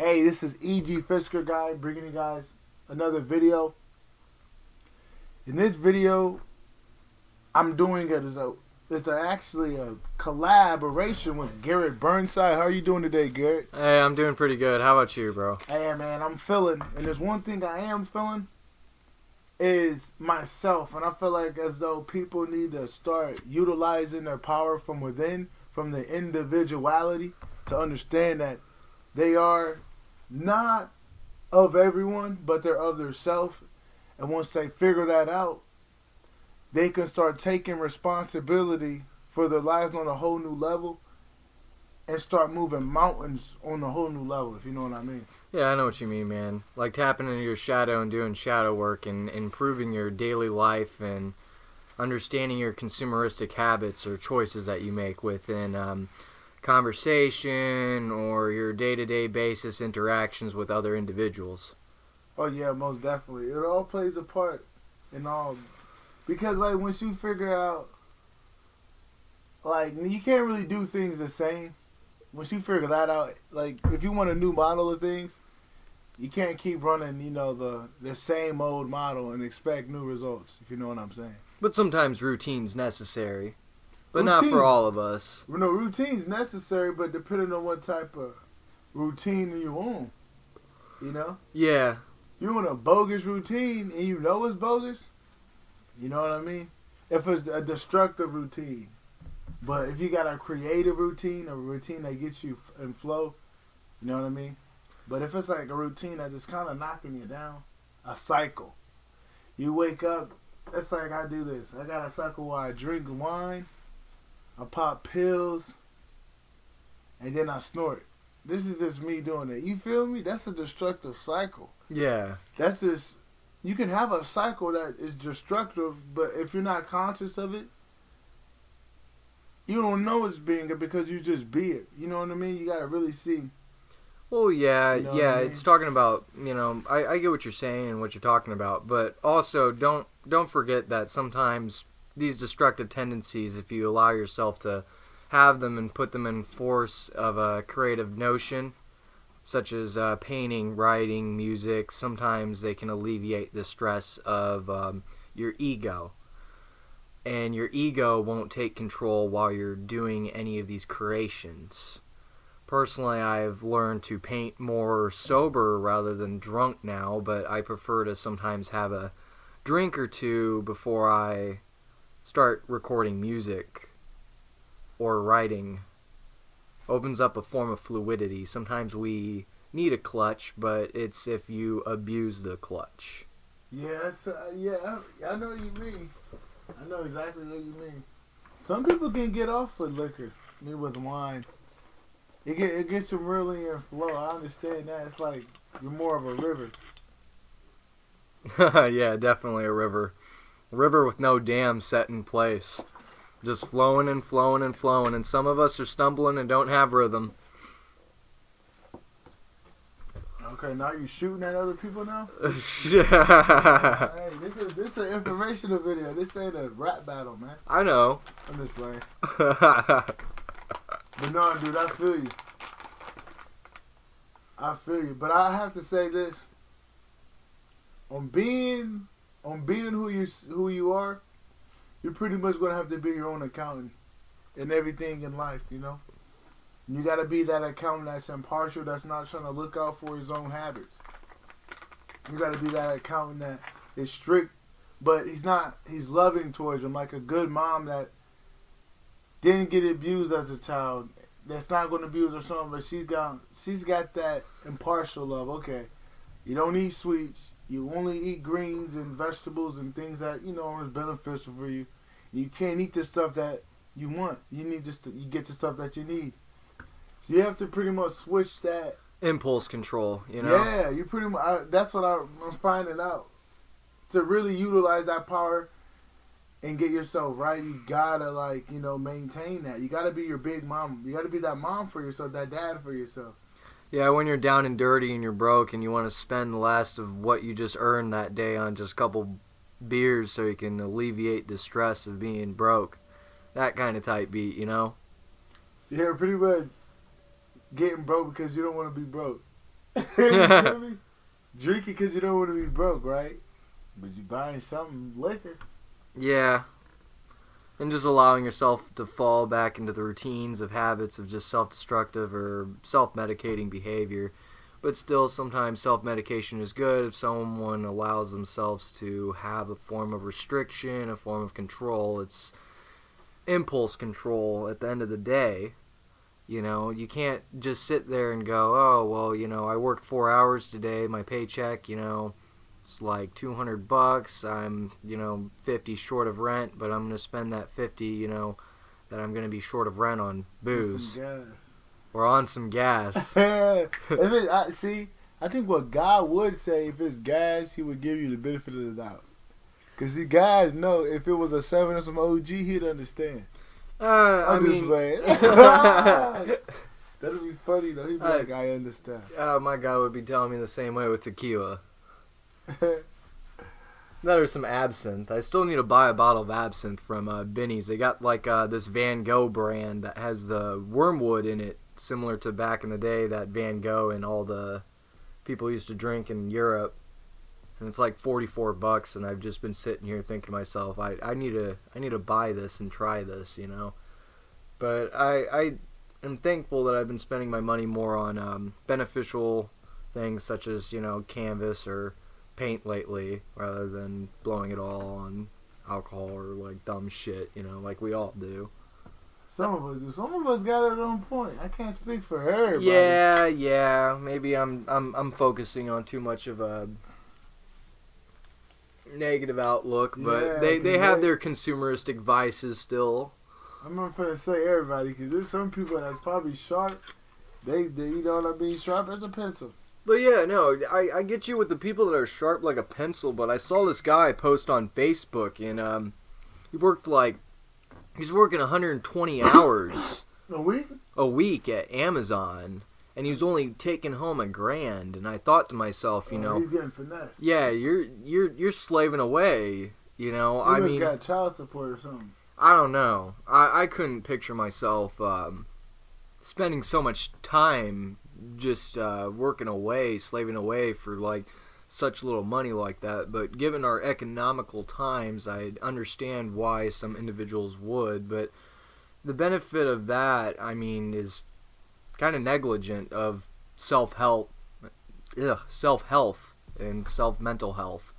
Hey, this is E.G. Fisker guy bringing you guys another video. In this video, I'm doing it as actually a collaboration with Garrett Burnside. How are you doing today, Garrett? Hey, I'm doing pretty good. How about you, bro? Hey, man, I'm feeling, and there's one thing I am feeling is myself, and I feel like as though people need to start utilizing their power from within, from the individuality, to understand that they are not of everyone, but they're of their self. And once they figure that out, they can start taking responsibility for their lives on a whole new level and start moving mountains on a whole new level, if you know what I mean. Yeah, I know what you mean, man. Like tapping into your shadow and doing shadow work and improving your daily life and understanding your consumeristic habits or choices that you make within conversation or your day-to-day basis interactions with other individuals. Oh yeah, most definitely. It all plays a part in all, because like once you figure out, like you can't really do things the same. Once you figure that out, like if you want a new model of things, you can't keep running, the same old model and expect new results. If you know what I'm saying. But sometimes routine's necessary. But not for all of us. No, routine's necessary, but depending on what type of routine you on, you know? Yeah. You want a bogus routine and you know it's bogus, you know what I mean? If it's a destructive routine. But if you got a creative routine, a routine that gets you in flow, you know what I mean? But if it's like a routine that is kind of knocking you down, a cycle. You wake up, it's like I do this. I got a cycle where I drink wine, I pop pills, and then I snort. This is just me doing it. You feel me? That's a destructive cycle. Yeah. That's just, you can have a cycle that is destructive, but if you're not conscious of it, you don't know it's being it because you just be it. You know what I mean? You got to really see. Well, yeah, You know what I mean? It's talking about, I get what you're saying and what you're talking about, but also don't forget that sometimes these destructive tendencies, if you allow yourself to have them and put them in force of a creative notion, such as painting, writing, music, sometimes they can alleviate the stress of your ego. And your ego won't take control while you're doing any of these creations. Personally, I've learned to paint more sober rather than drunk now, but I prefer to sometimes have a drink or two before I start recording music or writing. Opens up a form of fluidity. Sometimes we need a clutch, but it's if you abuse the clutch. Yes, I know what you mean. I know exactly what you mean. Some people can get off with liquor, with wine. It gets them really in flow. I understand that. It's like you're more of a river. Yeah, definitely a river. A river with no dam set in place. Just flowing and flowing and flowing. And some of us are stumbling and don't have rhythm. Okay, now you're shooting at other people now? Yeah. Hey, this is an informational video. This ain't a rap battle, man. I know. I'm just playing. But no, dude, I feel you. I feel you. But I have to say this. On being who you are, you're pretty much gonna have to be your own accountant in everything in life, you know? You gotta be that accountant that's impartial, that's not trying to look out for his own habits. You gotta be that accountant that is strict, but he's loving towards him, like a good mom that didn't get abused as a child, that's not gonna abuse her son, but she's got that impartial love. Okay, you don't eat sweets, you only eat greens and vegetables and things that are beneficial for you. You can't eat the stuff that you want. You get the stuff that you need. So you have to pretty much switch that Impulse control, Yeah, you pretty much. That's what I'm finding out. To really utilize that power and get yourself right, you gotta maintain that. You gotta be your big mom. You gotta be that mom for yourself, that dad for yourself. Yeah, when you're down and dirty and you're broke and you want to spend the last of what you just earned that day on just a couple beers so you can alleviate the stress of being broke. That kind of type beat, Yeah, pretty much getting broke because you don't want to be broke. You feel me? Drinking because you don't want to be broke, right? But you buying something liquor. Yeah. And just allowing yourself to fall back into the routines of habits of just self-destructive or self-medicating behavior. But still, sometimes self-medication is good if someone allows themselves to have a form of restriction, a form of control. It's impulse control at the end of the day. You know, you can't just sit there and go, oh, well, you know, I worked 4 hours today, my paycheck, you know, it's like $200. I'm, you know, 50 short of rent, but I'm going to spend that 50, you know, that I'm going to be short of rent on booze. Or on some gas. See, I think what God would say, if it's gas, he would give you the benefit of the doubt. Because see, guys know if it was a 7 or some OG, he'd understand. I'm just playing. That'd be funny though. He'd be like, I understand. My guy would be telling me the same way with tequila. That or some absinthe. I still need to buy a bottle of absinthe from Benny's. They got like this Van Gogh brand that has the wormwood in it, similar to back in the day that Van Gogh and all the people used to drink in Europe. And it's like $44, and I've just been sitting here thinking to myself, I need to buy this and try this, you know. But I am thankful that I've been spending my money more on beneficial things such as, you know, canvas or paint lately, rather than blowing it all on alcohol or like dumb shit, you know, like we all do. Some of us do. Some of us got it on point. I can't speak for everybody. Yeah. Maybe I'm focusing on too much of a negative outlook, but they have their consumeristic vices still. I'm not gonna say everybody, because there's some people that's probably sharp. They you know what I mean, sharp as a pencil. But yeah, no, I get you with the people that are sharp like a pencil, but I saw this guy post on Facebook, and he's working 120 hours a week at Amazon. And he was only taking home $1,000, and I thought to myself, you know, he's getting finessed. Yeah, you're slaving away, you know. I mean, got child support or something. I don't know. I couldn't picture myself spending so much time just working away, slaving away for like such little money like that. But given our economical times, I understand why some individuals would. But the benefit of that, I mean, is kind of negligent of self-health and self-mental health.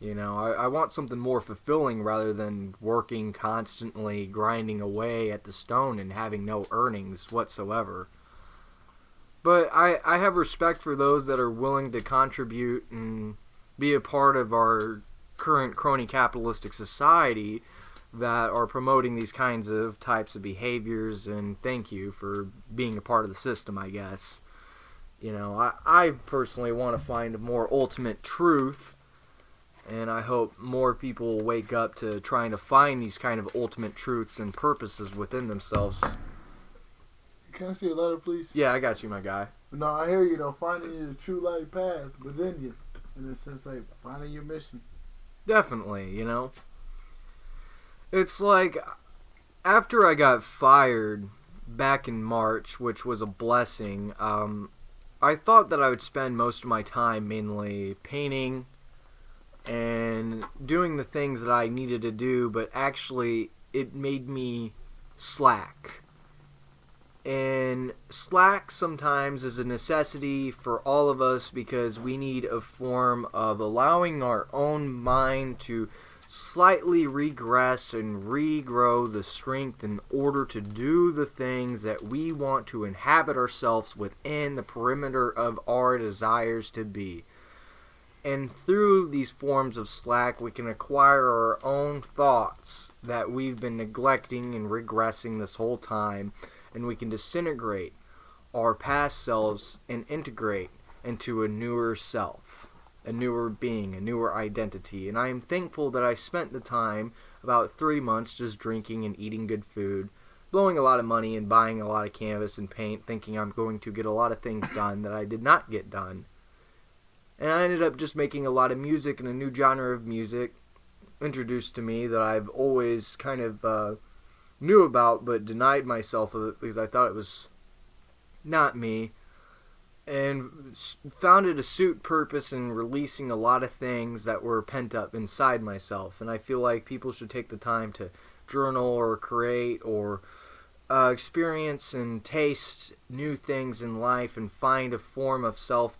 You know, I want something more fulfilling rather than working constantly, grinding away at the stone and having no earnings whatsoever. But I have respect for those that are willing to contribute and be a part of our current crony capitalistic society that are promoting these kinds of types of behaviors, and thank you for being a part of the system, I guess. You know, I personally want to find a more ultimate truth, and I hope more people wake up to trying to find these kind of ultimate truths and purposes within themselves. Can I see a letter, please? Yeah, I got you, my guy. No, I hear you, though, finding your true life path within you, in a sense, like finding your mission. Definitely, you know. It's like, after I got fired back in March, which was a blessing, I thought that I would spend most of my time mainly painting and doing the things that I needed to do, but actually it made me slack. And slack sometimes is a necessity for all of us because we need a form of allowing our own mind to slightly regress and regrow the strength in order to do the things that we want to inhabit ourselves within the perimeter of our desires to be. And through these forms of slack, we can acquire our own thoughts that we've been neglecting and regressing this whole time, and we can disintegrate our past selves and integrate into a newer self, a newer being, a newer identity. And I am thankful that I spent the time, about 3 months, just drinking and eating good food, blowing a lot of money and buying a lot of canvas and paint, thinking I'm going to get a lot of things done that I did not get done. And I ended up just making a lot of music and a new genre of music introduced to me that I've always kind of knew about but denied myself of it because I thought it was not me. and founded a suit purpose in releasing a lot of things that were pent up inside myself. And I feel like people should take the time to journal or create or experience and taste new things in life and find a form of self,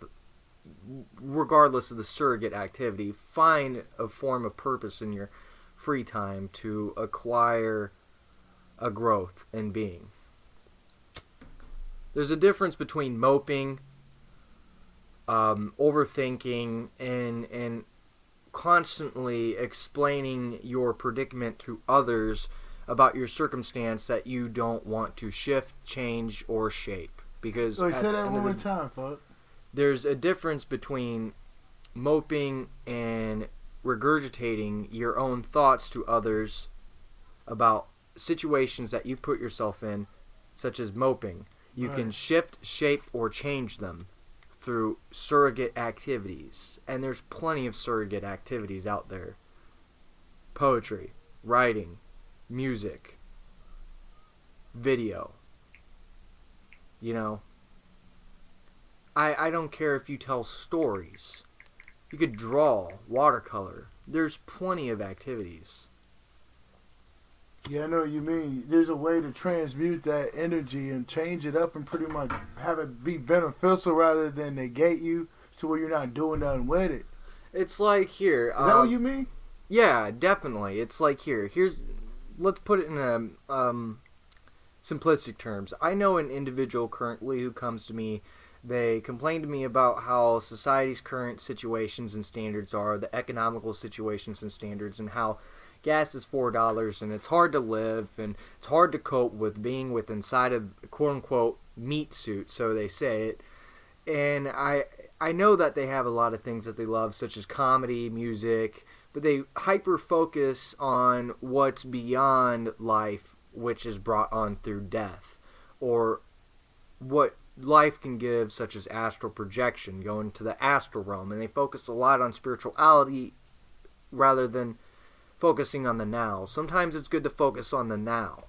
regardless of the surrogate activity. Find a form of purpose in your free time to acquire a growth in being. There's a difference between moping, overthinking, and constantly explaining your predicament to others about your circumstance that you don't want to shift, change, or shape. Because say that one more time, fuck. There's a difference between moping and regurgitating your own thoughts to others about situations that you put yourself in, such as moping. You can shift, shape, or change them through surrogate activities. And there's plenty of surrogate activities out there. Poetry, writing, music, video. You know, I don't care if you tell stories. You could draw, watercolor. There's plenty of activities. Yeah, I know what you mean. There's a way to transmute that energy and change it up and pretty much have it be beneficial rather than negate you to where you're not doing nothing with it. It's like here. Is that what you mean? Yeah, definitely. It's like here. Let's put it in a simplistic terms. I know an individual currently who comes to me. They complain to me about how society's current situations and standards are, the economical situations and standards, and how gas is $4 and it's hard to live and it's hard to cope with being with inside a quote-unquote meat suit, so they say it. And I know that they have a lot of things that they love, such as comedy, music, but they hyper-focus on what's beyond life, which is brought on through death, or what life can give, such as astral projection, going to the astral realm, and they focus a lot on spirituality rather than focusing on the now. Sometimes it's good to focus on the now.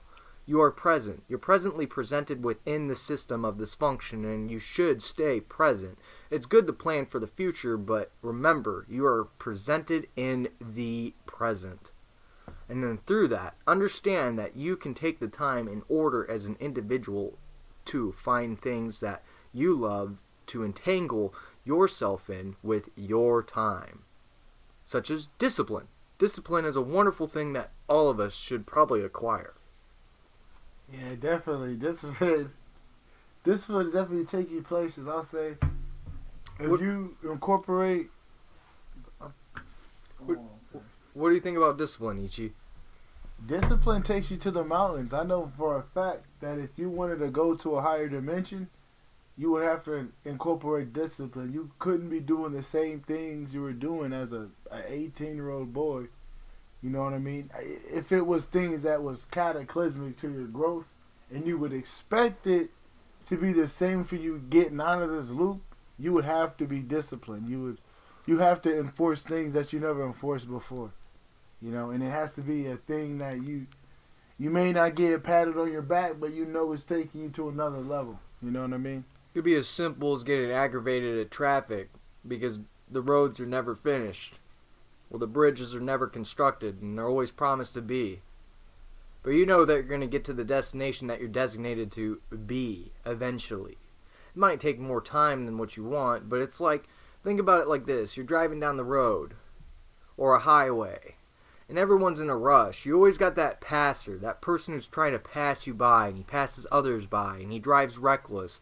You are present. You're presently presented within the system of this function, and you should stay present. It's good to plan for the future, but remember, you are presented in the present. And then through that, understand that you can take the time in order as an individual to find things that you love to entangle yourself in with your time, such as discipline. Discipline is a wonderful thing that all of us should probably acquire. Yeah, definitely. Discipline definitely take you places. I'll say, if you incorporate. What do you think about discipline, Ichi? Discipline takes you to the mountains. I know for a fact that if you wanted to go to a higher dimension, you would have to incorporate discipline. You couldn't be doing the same things you were doing as an 18-year-old boy. You know what I mean? If it was things that was cataclysmic to your growth, and you would expect it to be the same for you getting out of this loop, you would have to be disciplined. You have to enforce things that you never enforced before. You know, and it has to be a thing that you may not get patted on your back, but you know it's taking you to another level. You know what I mean? It could be as simple as getting aggravated at traffic because the roads are never finished. Well, the bridges are never constructed, and they're always promised to be. But you know that you're going to get to the destination that you're designated to be eventually. It might take more time than what you want, but it's like, think about it like this. You're driving down the road or a highway, and everyone's in a rush. You always got that passer, that person who's trying to pass you by, and he passes others by, and he drives reckless.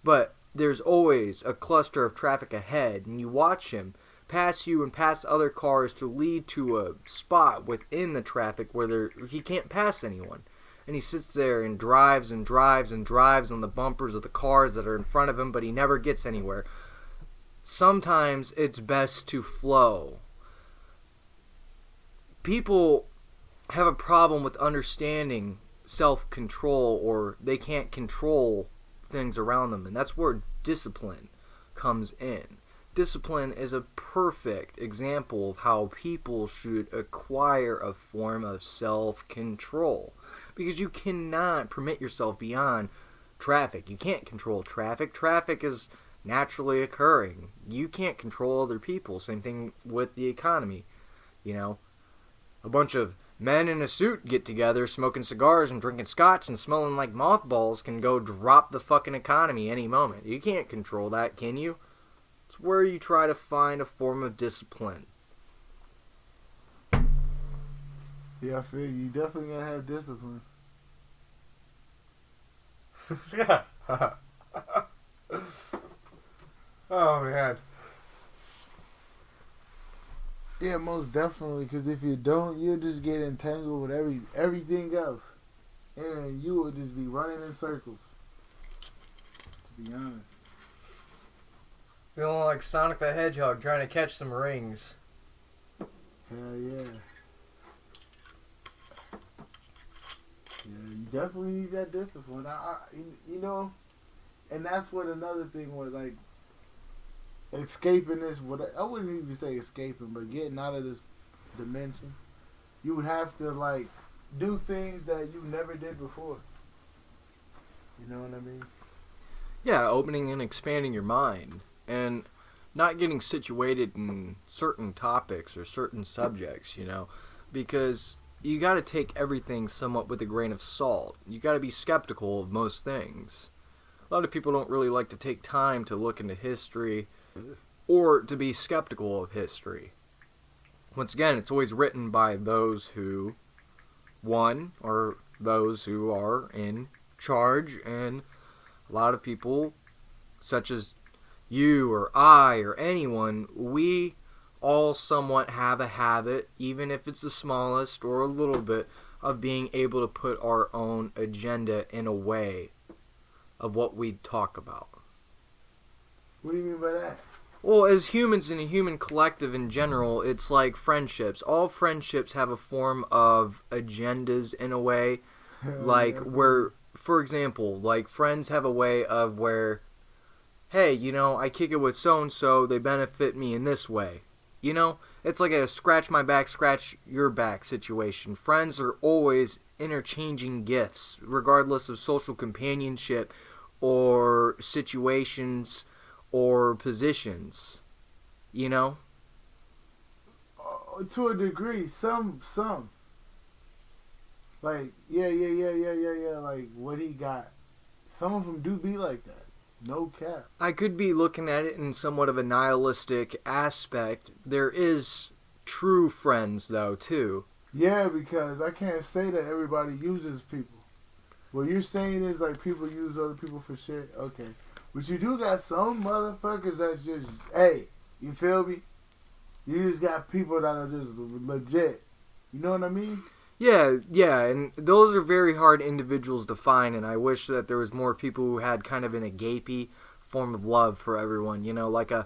But there's always a cluster of traffic ahead, and you watch him pass you and pass other cars to lead to a spot within the traffic where he can't pass anyone. And he sits there and drives and drives and drives on the bumpers of the cars that are in front of him, but he never gets anywhere. Sometimes it's best to flow. People have a problem with understanding self-control, or they can't control things around them, and that's where discipline comes in. Discipline is a perfect example of how people should acquire a form of self-control, because you cannot permit yourself beyond traffic. You can't control traffic. Traffic is naturally occurring. You can't control other people. Same thing with the economy. You know, a bunch of men in a suit get together, smoking cigars and drinking scotch and smelling like mothballs can go drop the fucking economy any moment. You can't control that, can you? It's where you try to find a form of discipline. Yeah, I feel you definitely gotta have discipline. Yeah. Oh, man. Yeah, most definitely. Because if you don't, you'll just get entangled with everything else, and you will just be running in circles. To be honest. Feeling like Sonic the Hedgehog trying to catch some rings. Hell yeah. Yeah, you definitely need that discipline. You know, and that's what another thing was like. Escaping this, I wouldn't even say escaping, but getting out of this dimension, you would have to like do things that you never did before. You know what I mean? Yeah, opening and expanding your mind, and not getting situated in certain topics or certain subjects, you know, because you got to take everything somewhat with a grain of salt. You got to be skeptical of most things. A lot of people don't really like to take time to look into history or to be skeptical of history. Once again, it's always written by those who, one, are those who are in charge, and a lot of people, such as you or I or anyone, we all somewhat have a habit, even if it's the smallest or a little bit, of being able to put our own agenda in a way of what we talk about. What do you mean by that? Well, as humans in a human collective in general, it's like friendships. All friendships have a form of agendas in a way. Like, where, for example, like friends have a way of where, hey, you know, I kick it with so-and-so, they benefit me in this way. You know, it's like a scratch my back, scratch your back situation. Friends are always interchanging gifts, regardless of social companionship or situations or positions, you know? To a degree, some. Like, yeah, like what he got. Some of them do be like that. No cap. I could be looking at it in somewhat of a nihilistic aspect. There is true friends, though, too. Yeah, because I can't say that everybody uses people. What you're saying is like people use other people for shit. Okay. But you do got some motherfuckers that's just, hey, you feel me? You just got people that are just legit. You know what I mean? Yeah, and those are very hard individuals to find, and I wish that there was more people who had kind of an agapey form of love for everyone, you know, like a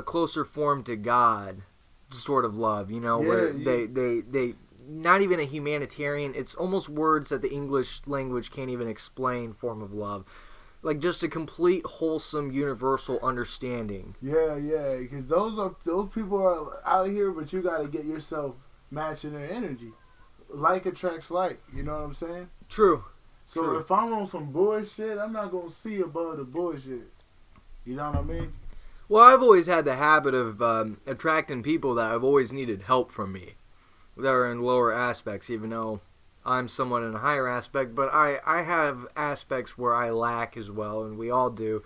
closer form to God sort of love, you know, where they not even a humanitarian, it's almost words that the English language can't even explain form of love. Like just a complete, wholesome, universal understanding. Yeah, because those people are out here, but you gotta get yourself matching their energy. Like attracts like, you know what I'm saying? True. So True. if I'm on some bullshit, I'm not gonna see above the bullshit. You know what I mean? Well, I've always had the habit of attracting people that have always needed help from me. That are in lower aspects, even though I'm somewhat in a higher aspect, but I have aspects where I lack as well, and we all do.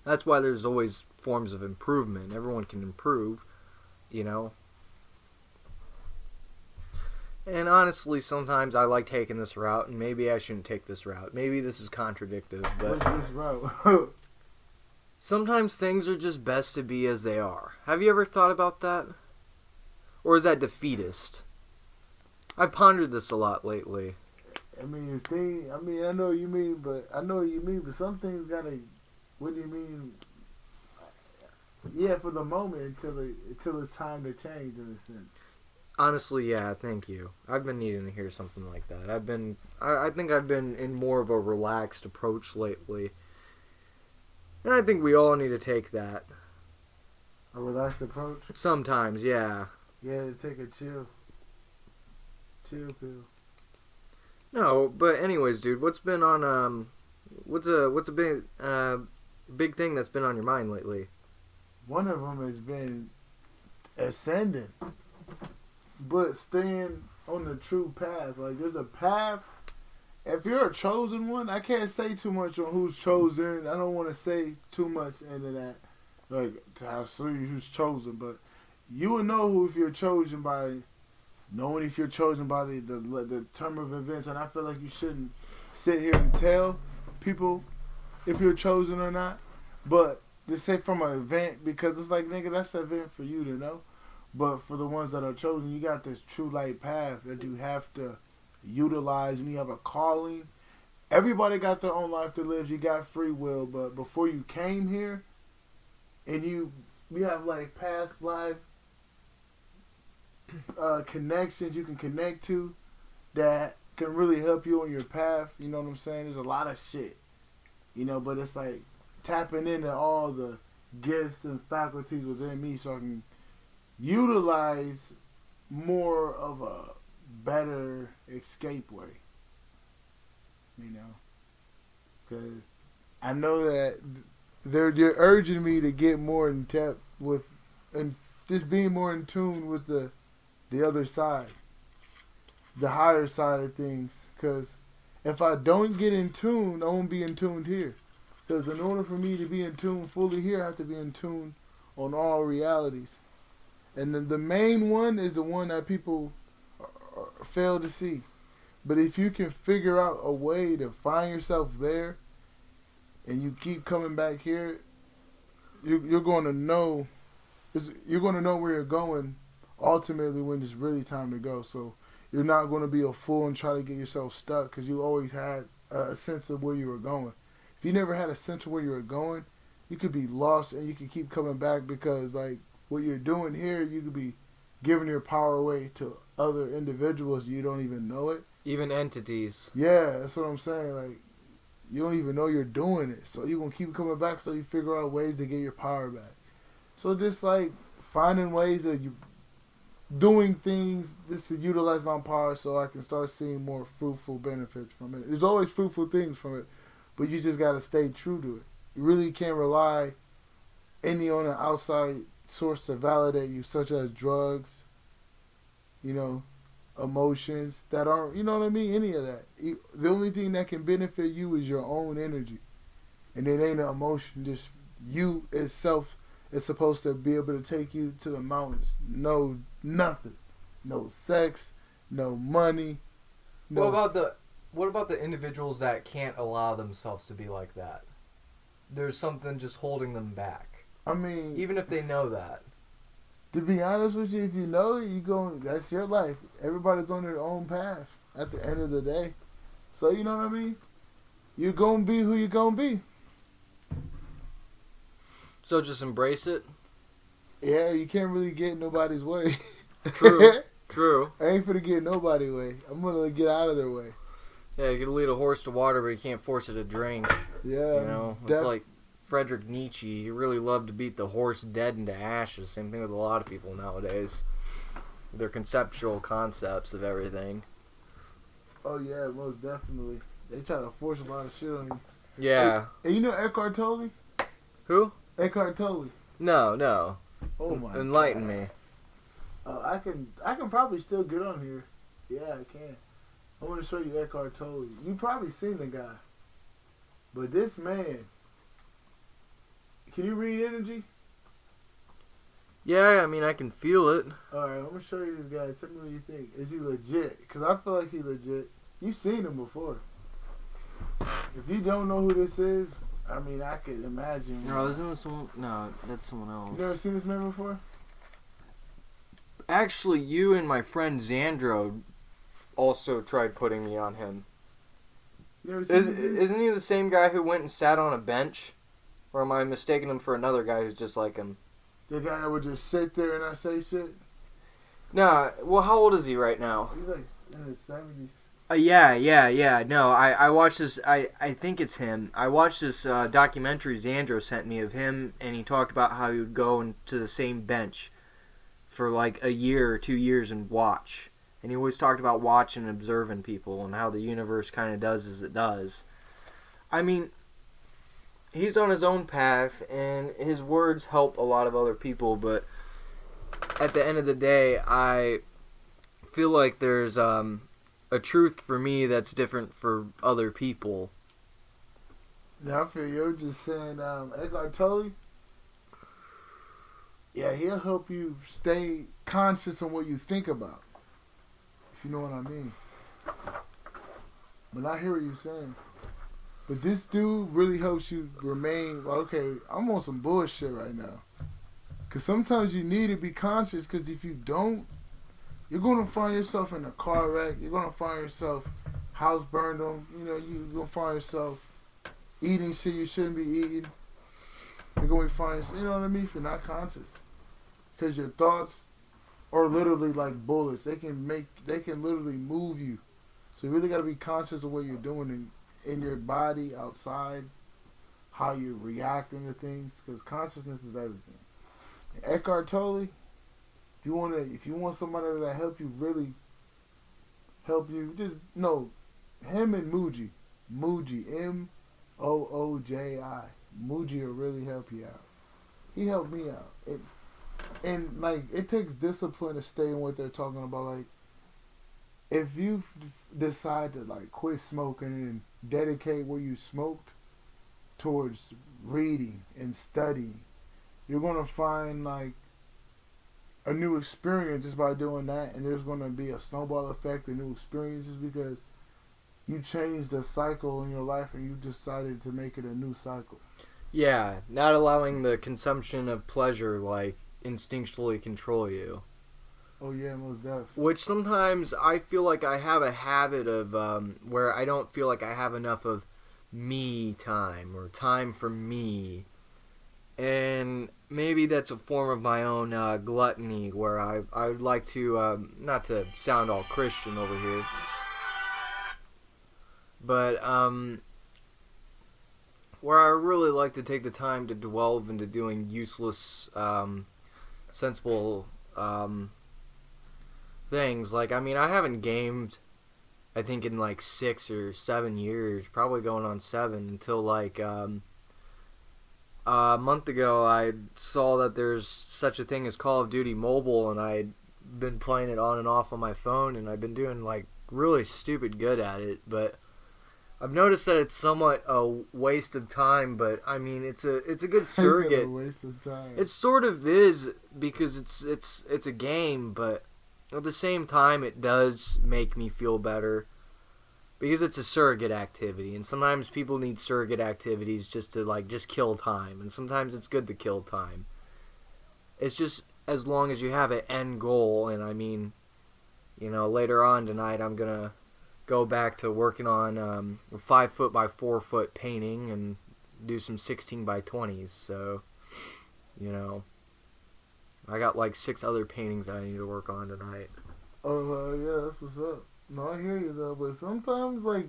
That's why there's always forms of improvement. Everyone can improve, you know. And honestly, sometimes I like taking this route, and maybe I shouldn't take this route. Maybe this is contradictory, but what's this route? sometimes things are just best to be as they are. Have you ever thought about that? Or is that defeatist? I've pondered this a lot lately. I mean, I know what you mean, but some things gotta. What do you mean? Yeah, for the moment until it's time to change in a sense. Honestly, yeah, thank you. I've been needing to hear something like that. I think I've been in more of a relaxed approach lately. And I think we all need to take that. A relaxed approach? Sometimes, yeah. Yeah, to take a chill pill. No, but anyways, dude, what's been on What's a big thing that's been on your mind lately? One of them has been ascending, but staying on the true path. Like there's a path. If you're a chosen one, I can't say too much on who's chosen. I don't want to say too much into that, like to how serious who's chosen. But you will know who if you're chosen by knowing if you're chosen by the term of events. And I feel like you shouldn't sit here and tell people if you're chosen or not. But just say from an event, because it's like, nigga, that's an event for you to know. But for the ones that are chosen, you got this true light path that you have to utilize, and you have a calling. Everybody got their own life to live. You got free will, but before you came here, and you have like past life connections you can connect to that can really help you on your path. You know what I'm saying? There's a lot of shit, but it's like tapping into all the gifts and faculties within me so I can utilize more of a better escape way, because I know that they're urging me to get more in tap with, and just being more in tune with the other side, the higher side of things. Because if I don't get in tune, I won't be in tune here. Because in order for me to be in tune fully here, I have to be in tune on all realities. And the main one is the one that people fail to see. But if you can figure out a way to find yourself there, and you keep coming back here, you're going to know. You're going to know where you're going ultimately when it's really time to go. So you're not going to be a fool and try to get yourself stuck, because you always had a sense of where you were going. If you never had a sense of where you were going, you could be lost and you could keep coming back, because like what you're doing here, you could be giving your power away to other individuals. You don't even know it. Even entities. Yeah, that's what I'm saying. Like, you don't even know you're doing it. So you're going to keep coming back, so you figure out ways to get your power back. So just like finding ways that you doing things just to utilize my power so I can start seeing more fruitful benefits from it. There's always fruitful things from it, but you just got to stay true to it. You really can't rely any on an outside source to validate you, such as drugs, emotions that aren't, you know what I mean? Any of that. The only thing that can benefit you is your own energy. And it ain't an emotion, just you itself is supposed to be able to take you to the mountains. No, nothing. No sex, no money. No. What about the individuals that can't allow themselves to be like that? There's something just holding them back. I mean, even if they know that. To be honest with you, if you know it, that's your life. Everybody's on their own path at the end of the day. So, you know what I mean? You're going to be who you're going to be. So just embrace it? Yeah, you can't really get nobody's way. True. I ain't finna get nobody's way. I'm going to get out of their way. Yeah, you can lead a horse to water, but you can't force it to drink. Yeah. It's like Friedrich Nietzsche. He really loved to beat the horse dead into ashes. Same thing with a lot of people nowadays. Their conceptual concepts of everything. Oh, yeah, most definitely. They try to force a lot of shit on you. Yeah. Hey, you know Eckhart Tolle? Who? Eckhart Tolle. No. Oh, my Enlighten God. me. I can probably still get on here. Yeah, I can. I want to show you Eckhart Tolle. You probably seen the guy. But this man, can you read energy? Yeah, I mean, I can feel it. Alright, I'm going to show you this guy. Tell me what you think. Is he legit? Because I feel like he's legit. You've seen him before. If you don't know who this is, I mean, I could imagine. No, isn't this one? No, that's someone else. You never seen this man before? Actually, you and my friend Xandro also tried putting me on him. You never seen this dude? Isn't he the same guy who went and sat on a bench? Or am I mistaking him for another guy who's just like him? The guy that would just sit there and not say shit? Nah, well, how old is he right now? He's like in his 70s. Yeah. No, I watched this. I think it's him. I watched this documentary Xandro sent me of him, and he talked about how he would go into the same bench for like a year or 2 years and watch. And he always talked about watching and observing people and how the universe kind of does as it does. I mean, he's on his own path, and his words help a lot of other people, but at the end of the day, I feel like there's a truth for me that's different for other people. Yeah, I feel you're just saying, Eckhart Tolle, yeah, he'll help you stay conscious on what you think about, if you know what I mean. But I hear what you're saying. But this dude really helps you remain, okay, I'm on some bullshit right now. Because sometimes you need to be conscious, because if you don't, you're going to find yourself in a car wreck. You're going to find yourself house burned on. You know, you're going to find yourself eating shit you shouldn't be eating. You're going to find yourself, you know what I mean, if you're not conscious. Because your thoughts are literally like bullets. They can literally move you. So you really got to be conscious of what you're doing in your body, outside, how you're reacting to things, because consciousness is everything. And Eckhart Tolle, if you want somebody that help you, really help you, just know him and Mooji, Mooji, Mooji will really help you out. He helped me out. And like, it takes discipline to stay in what they're talking about. Like, if you decide to like quit smoking and dedicate what you smoked towards reading and studying, you're gonna find like a new experience just by doing that, and there's gonna be a snowball effect of new experiences because you changed the cycle in your life and you decided to make it a new cycle. Yeah, not allowing the consumption of pleasure like instinctually control you. Oh yeah, most definitely. Which sometimes I feel like I have a habit of where I don't feel like I have enough of me time or time for me. And maybe that's a form of my own gluttony where I would like to, not to sound all Christian over here, but where I really like to take the time to delve into doing useless, sensible things. Like, I mean, I haven't gamed, I think, in like 6 or 7 years, probably going on 7, until like a month ago I saw that there's such a thing as Call of Duty Mobile, and I'd been playing it on and off on my phone, and I've been doing like really stupid good at it, but I've noticed that it's somewhat a waste of time. But I mean, it's a good surrogate. A waste of time. It sort of is, because it's a game, but at the same time it does make me feel better because it's a surrogate activity, and sometimes people need surrogate activities just to like just kill time, and sometimes it's good to kill time. It's just as long as you have an end goal. And I mean, you know, later on tonight I'm gonna go back to working on a 5 foot by 4 foot painting and do some 16 by 20s. So, you know, I got like 6 other paintings I need to work on tonight. Oh, yeah, that's what's up. No, I hear you though, but sometimes, like,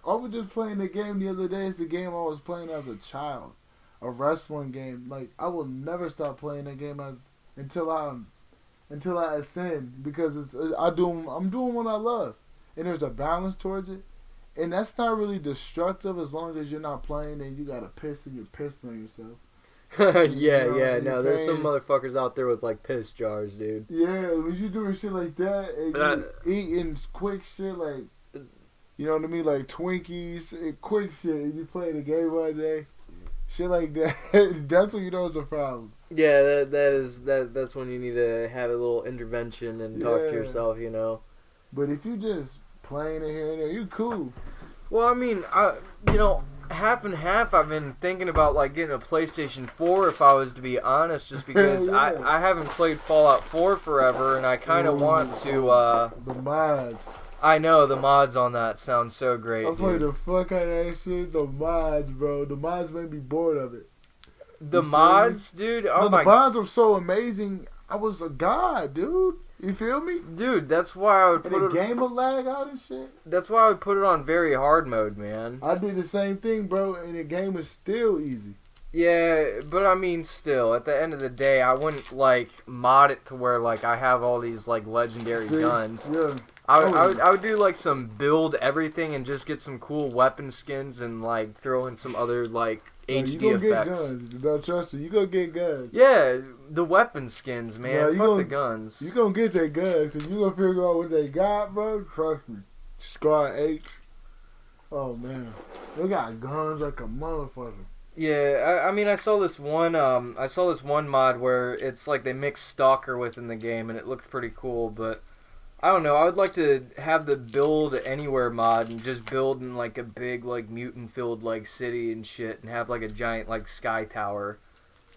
I was just playing the game the other day. It's the game I was playing as a child, a wrestling game. Like, I will never stop playing that game until I ascend, because I'm doing what I love, and there's a balance towards it, and that's not really destructive as long as you're not playing and you got a piss and you're pissing on yourself. No, there's some motherfuckers out there with like piss jars, dude. Yeah, when you doing shit like that and you eating quick shit, like, you know what I mean, like Twinkies and quick shit, and you playing the game all day, shit like that, that's when you know it's a problem. Yeah, that's when you need to have a little intervention and talk to yourself, you know. But if you just playing it here and there, you cool. Well, I mean, you know, half and half. I've been thinking about like getting a PlayStation 4, if I was to be honest, just because I haven't played Fallout 4 forever, and I kind of want to. The mods. I know, the mods on that sound so great. I played the fuck out of that shit. The mods, bro. The mods made me bored of it. The mods, dude. Oh my. The mods are so amazing. I was a god, dude. You feel me? Dude, that's why I would put the game will lag out and shit. That's why I would put it on very hard mode, man. I did the same thing, bro, and the game is still easy. Yeah, but I mean, still, at the end of the day, I wouldn't, like, mod it to where, like, I have all these, like, legendary guns. Yeah. I would do like some build everything and just get some cool weapon skins and like throw in some other like HD you gonna effects. Get guns. Don't trust you. You gonna get guns. Yeah, the weapon skins, man. Fuck the guns. You gonna get that guns because you gonna figure out what they got, bro. Trust me. Squad H. Oh man, they got guns like a motherfucker. Yeah, I mean, I saw this one mod where it's like they mix Stalker within the game, and it looked pretty cool. But I don't know. I would like to have the build anywhere mod and just build in like a big like mutant filled like city and shit, and have like a giant like sky tower.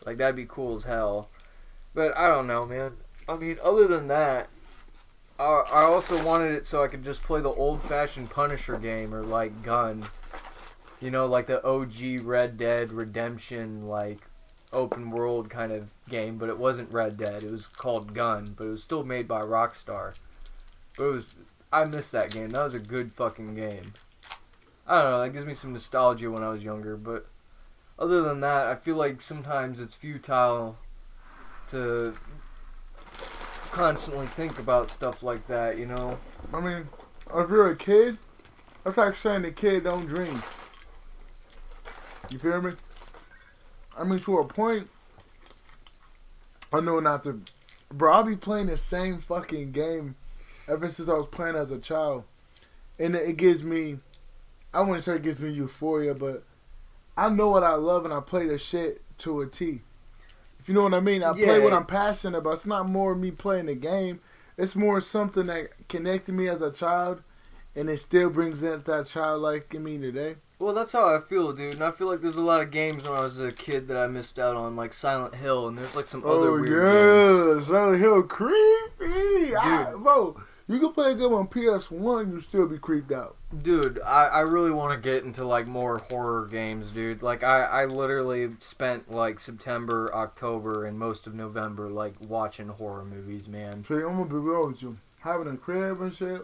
Like that'd be cool as hell. But I don't know, man. I mean, other than that, I also wanted it so I could just play the old fashioned Punisher game or like Gun. You know, like the OG Red Dead Redemption, like, open world kind of game, but it wasn't Red Dead. It was called Gun, but it was still made by Rockstar. But I missed that game. That was a good fucking game. I don't know, that gives me some nostalgia when I was younger, but other than that, I feel like sometimes it's futile to constantly think about stuff like that, you know? I mean, if you're a kid, that's like saying the kid don't dream. You feel me? I mean, to a point, I know not to... Bro, I'll be playing the same fucking game ever since I was playing as a child. And it gives me... I wouldn't say it gives me euphoria, but I know what I love and I play the shit to a T. If you know what I mean? I play what I'm passionate about. It's not more me playing the game. It's more something that connected me as a child, and it still brings out that childlike in me today. Well, that's how I feel, dude. And I feel like there's a lot of games when I was a kid that I missed out on, like Silent Hill, and there's like some other weird games. Silent Hill creepy. Bro, you can play a game on PS1, you still be creeped out. Dude, I really want to get into like more horror games, dude. Like I literally spent like September, October, and most of November like watching horror movies, man. See, I'm gonna be real with you. Having a crib and shit,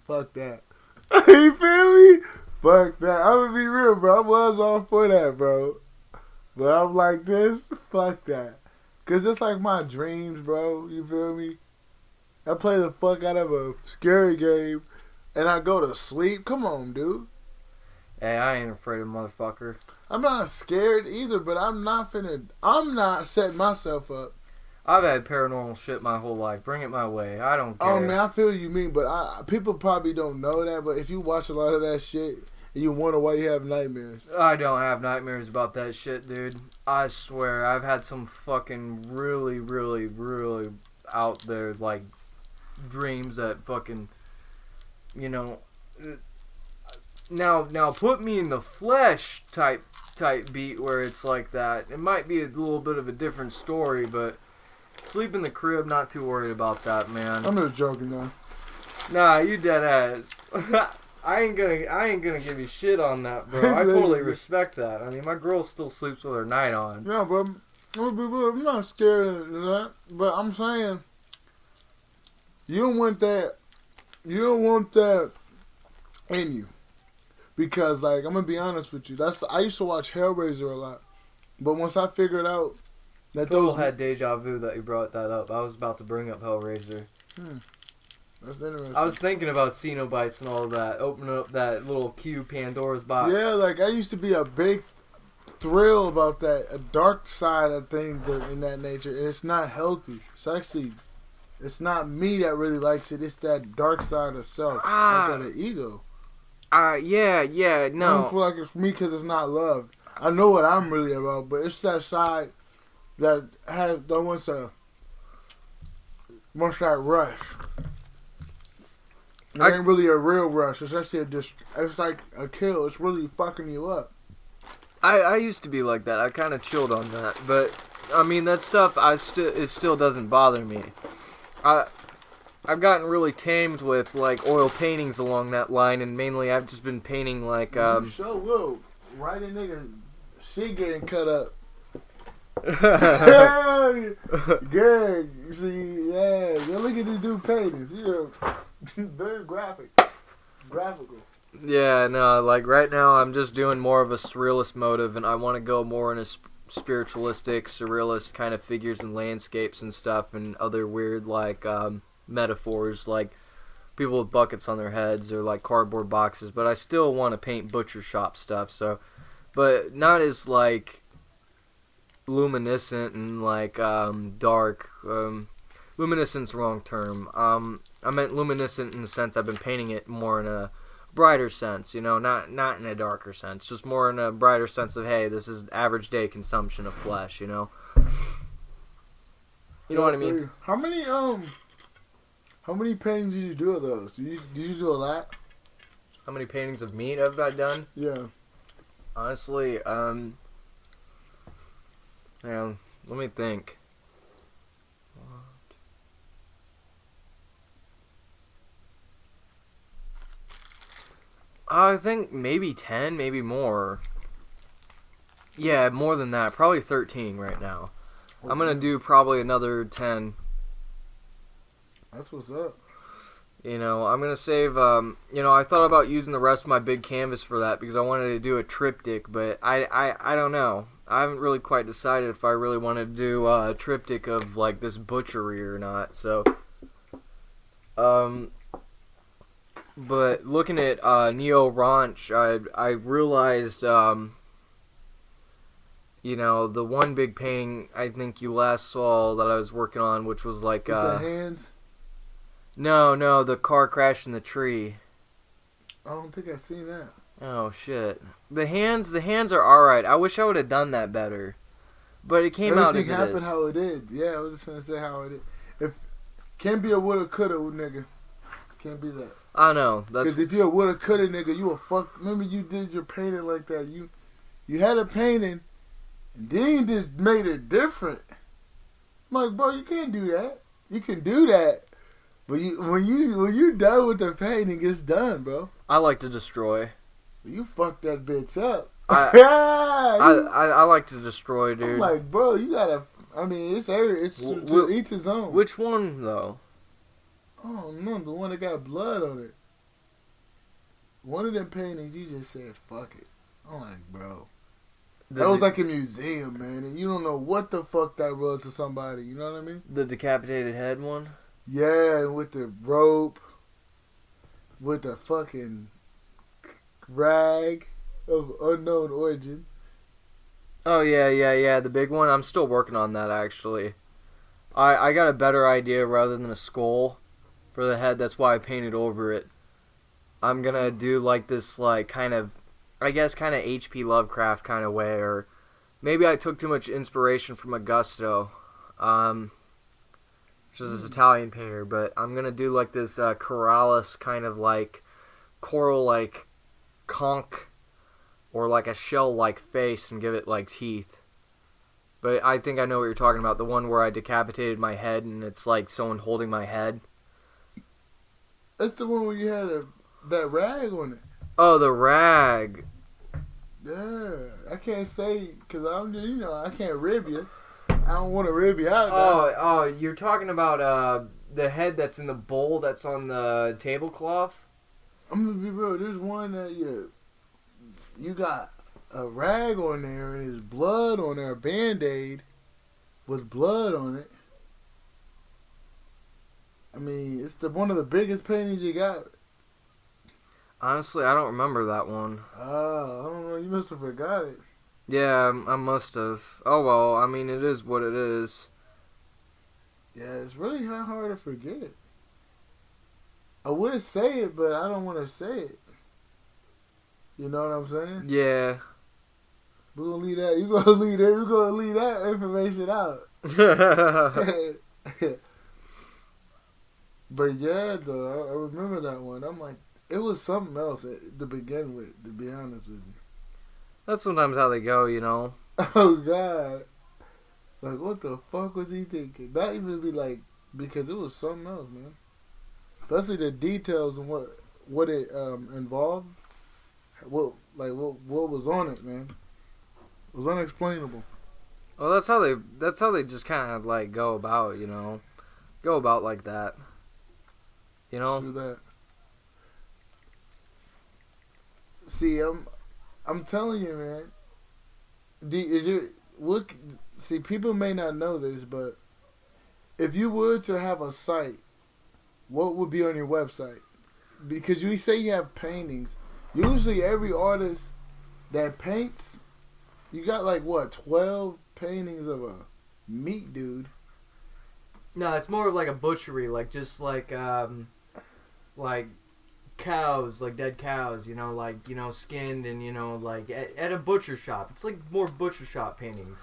fuck that. You feel me? Fuck that. I'm gonna be real, bro. I was all for that, bro. But I'm like this, fuck that. Cause it's like my dreams, bro. You feel me? I play the fuck out of a scary game and I go to sleep. Come on, dude. Hey, I ain't afraid of motherfucker. I'm not scared either, but I'm not setting myself up. I've had paranormal shit my whole life. Bring it my way. I don't care. Oh, man, I feel you mean, but people probably don't know that, but if you watch a lot of that shit, you wonder why you have nightmares. I don't have nightmares about that shit, dude. I swear, I've had some fucking really, really, really out there, like, dreams that fucking, you know, now put me in the flesh type beat where it's like that. It might be a little bit of a different story, but sleep in the crib, not too worried about that, man. I'm just joking, though. Nah, you dead ass. I ain't gonna give you shit on that, bro. I totally respect that. I mean, my girl still sleeps with her night on. Yeah, but I'm not scared of that. But I'm saying, you don't want that in you. Because, like, I'm gonna be honest with you. I used to watch Hellraiser a lot. But once I figured out that Total had deja vu that you brought that up. I was about to bring up Hellraiser. That's interesting. I was thinking about Cenobites and all of that. Opening up that little cube Pandora's box. Yeah, like, I used to be a big thrill about that. A dark side of things in that nature. And it's not healthy. It's not me that really likes it. It's that dark side of self. Like that ego. Yeah, no. I don't feel like it's me because it's not love. I know what I'm really about, but it's that side that wants that rush. It ain't really a real rush. It's actually it's like a kill. It's really fucking you up. I used to be like that. I kind of chilled on that, but I mean that stuff. It still doesn't bother me. I've gotten really tamed with like oil paintings along that line, and mainly I've just been painting like. You sure will. Right in nigga, shit getting cut up. Good. See, yeah. Look at this dude paintings. You're very graphical. Yeah, no, like right now I'm just doing more of a surrealist motive, and I want to go more in a spiritualistic, surrealist kind of figures and landscapes and stuff, and other weird like metaphors. Like people with buckets on their heads or like cardboard boxes, but I still want to paint butcher shop stuff. So, but not as like luminescent and like dark. Luminescent's the wrong term. I meant luminescent in the sense I've been painting it more in a brighter sense, you know, not in a darker sense, just more in a brighter sense of, hey, this is average day consumption of flesh, you know. You know what I mean? How many paintings did you do of those? Did you do a lot? How many paintings of meat have I done? Yeah. Honestly, let me think. I think maybe 10, maybe more. Yeah, more than that. Probably 13 right now. Okay. I'm going to do probably another 10. That's what's up. You know, I'm going to save, I thought about using the rest of my big canvas for that because I wanted to do a triptych, but I don't know. I haven't really quite decided if I really want to do a triptych of, like, this butchery or not, so... But looking at Neo Ranch, I realized, the one big painting I think you last saw that I was working on, which was like... With the hands? No, the car crashed in the tree. I don't think I've seen that. Oh, shit. The hands are alright. I wish I would have done that better. But it came out as it is. Everything happened how it did. Yeah, I was just going to say how it did. Can't be a woulda, coulda, nigga. Can't be that. I know. Because if you're a woulda, coulda, nigga, you a fuck... Remember you did your painting like that. You had a painting, and then you just made it different. I'm like, bro, you can't do that. You can do that. But when you done with the painting, it's done, bro. I like to destroy. You fucked that bitch up. I like to destroy, dude. I'm like, bro, you gotta... I mean, it's to each his own. Which one, though? Oh, no, the one that got blood on it. One of them paintings, you just said, fuck it. I'm like, bro. That was like a museum, man, and you don't know what the fuck that was to somebody, you know what I mean? The decapitated head one? Yeah, and with the rope, with the fucking rag of unknown origin. Oh, yeah, the big one. I'm still working on that, actually. I got a better idea rather than a skull for the head. That's why I painted over it. I'm gonna do like this, like, kind of H.P. Lovecraft kind of way, or maybe I took too much inspiration from Augusto, which is this Italian painter, but I'm gonna do like this Corallus kind of like coral like conch or like a shell like face and give it like teeth. But I think I know what you're talking about, the one where I decapitated my head and it's like someone holding my head. That's the one where you had that rag on it. Oh, the rag. Yeah, I can't say because I can't rib you. I don't want to rib you out. Oh, you're talking about the head that's in the bowl that's on the tablecloth? I'm gonna be real. There's one that you got a rag on there and there's blood on there, a Band-Aid with blood on it. I mean, it's one of the biggest paintings you got. Honestly, I don't remember that one. I don't know. You must have forgot it. Yeah, I must have. Oh, well, I mean, it is what it is. Yeah, it's really hard to forget. I would say it, but I don't want to say it. You know what I'm saying? Yeah. We're going to leave that. You're going to leave that. We're going to leave that information out. But yeah, though, I remember that one. I'm like, it was something else to begin with, to be honest with you. That's sometimes how they go, you know. Oh, God. Like, what the fuck was he thinking? Not even be like, because it was something else, man. Especially the details and what it involved. What was on it, man. It was unexplainable. Well, that's how they just kind of like go about, you know. Go about like that. You know? Do that. See, I'm telling you, man. See, people may not know this, but if you were to have a site, what would be on your website? because you say you have paintings. Usually every artist that paints, you got like what, 12 paintings of a meat dude. No, it's more of like a butchery, like just like cows, like dead cows, skinned and like at a butcher shop. It's like more butcher shop paintings,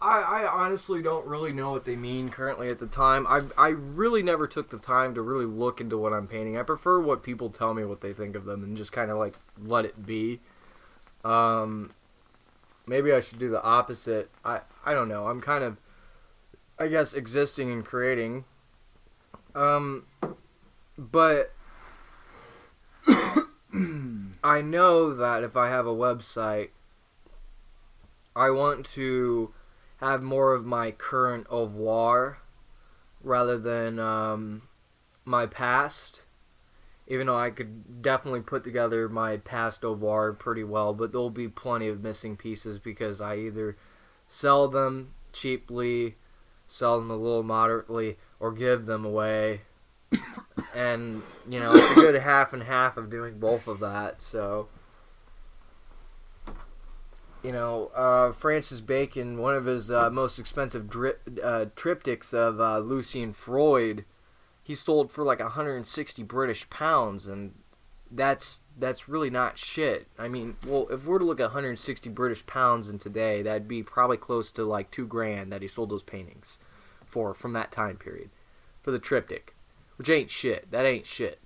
I honestly don't really know what they mean currently at the time. I really never took the time to really look into what I'm painting. I prefer what people tell me what they think of them and just kind of like let it be. Maybe I should do the opposite. I don't know. I'm kind of, I guess, existing and creating. But I know that if I have a website, I want to have more of my current au revoir rather than my past. Even though I could definitely put together my past au revoir pretty well, but there'll be plenty of missing pieces because I either sell them cheaply, sell them a little moderately, or give them away. And, it's a good half and half of doing both of that, so... Francis Bacon, one of his most expensive triptychs of Lucian Freud, he sold for like 160 British pounds, and that's really not shit. I mean, well, if we're to look at 160 British pounds in today, that'd be probably close to like $2,000 that he sold those paintings for from that time period for the triptych, which ain't shit. That ain't shit.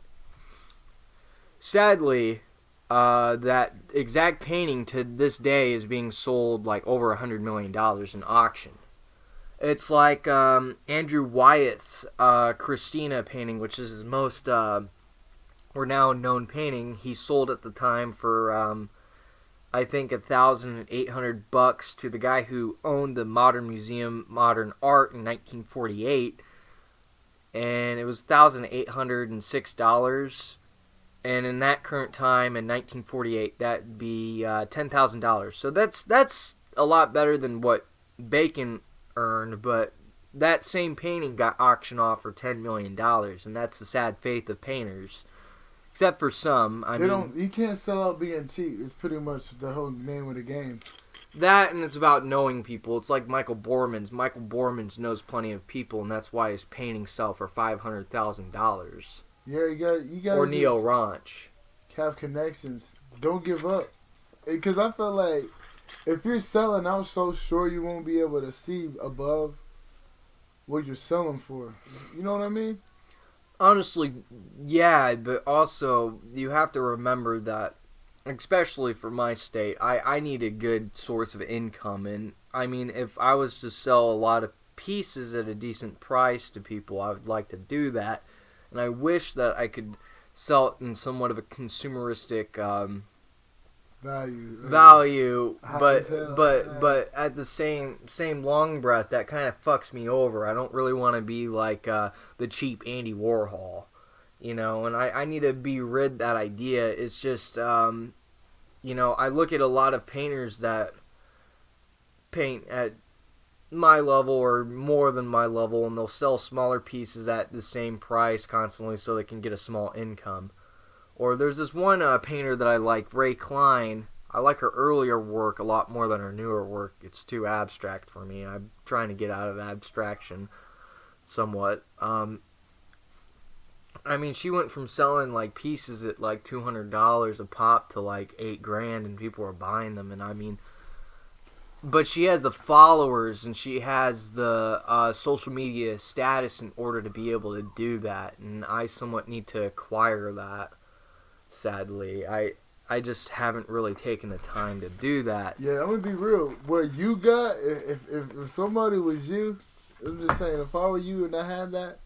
Sadly, that exact painting to this day is being sold like over $100 million in auction. It's like Andrew Wyatt's Christina painting, which is his most renowned known painting. He sold at the time for I think $1,800 to the guy who owned the Modern Museum Modern Art in 1948, and it was $1,806. And in that current time, in 1948, that'd be $10,000. So that's a lot better than what Bacon earned, but that same painting got auctioned off for $10 million, and that's the sad fate of painters. Except for some. You can't sell out being cheap. It's pretty much the whole name of the game. That, and it's about knowing people. It's like Michael Borman's. Michael Borman's knows plenty of people, and that's why his paintings sell for $500,000. Yeah, you got. Or Neo Ranch. Have connections. Don't give up. Because I feel like if you're selling out so sure you won't be able to see above what you're selling for. You know what I mean? Honestly, yeah, but also you have to remember that, especially for my state, I need a good source of income. And I mean, if I was to sell a lot of pieces at a decent price to people, I would like to do that. And I wish that I could sell it in somewhat of a consumeristic value, but at the same long breath, that kind of fucks me over. I don't really want to be like the cheap Andy Warhol, and I need to be rid of that idea. It's just, I look at a lot of painters that paint at my level or more than my level, and they'll sell smaller pieces at the same price constantly so they can get a small income. Or there's this one painter that I like, Ray Klein. I like her earlier work a lot more than her newer work. It's too abstract for me. I'm trying to get out of abstraction somewhat. She went from selling like pieces at like $200 a pop to like $8,000, and people were buying them. And but she has the followers and she has the social media status in order to be able to do that. And I somewhat need to acquire that, sadly. I just haven't really taken the time to do that. Yeah, I'm going to be real. What you got, if somebody was you, I'm just saying, if I were you and I had that,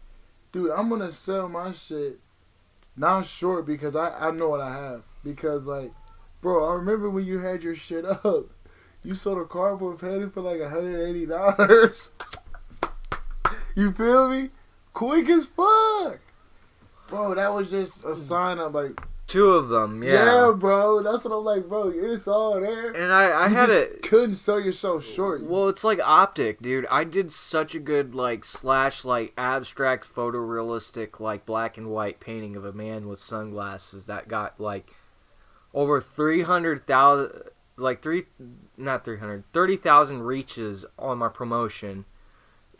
dude, I'm going to sell my shit now short because I know what I have. Because, like, bro, I remember when you had your shit up. You sold a cardboard painting for like $180. You feel me? Quick as fuck. Bro, that was just a sign of like, 2 of them, Yeah, bro. That's what I'm like, bro. It's all there. And I you had just it. Couldn't sell yourself short. Well, it's like optic, dude. I did such a good like abstract photorealistic like black and white painting of a man with sunglasses that got like over 300,000 like 30,000 reaches on my promotion.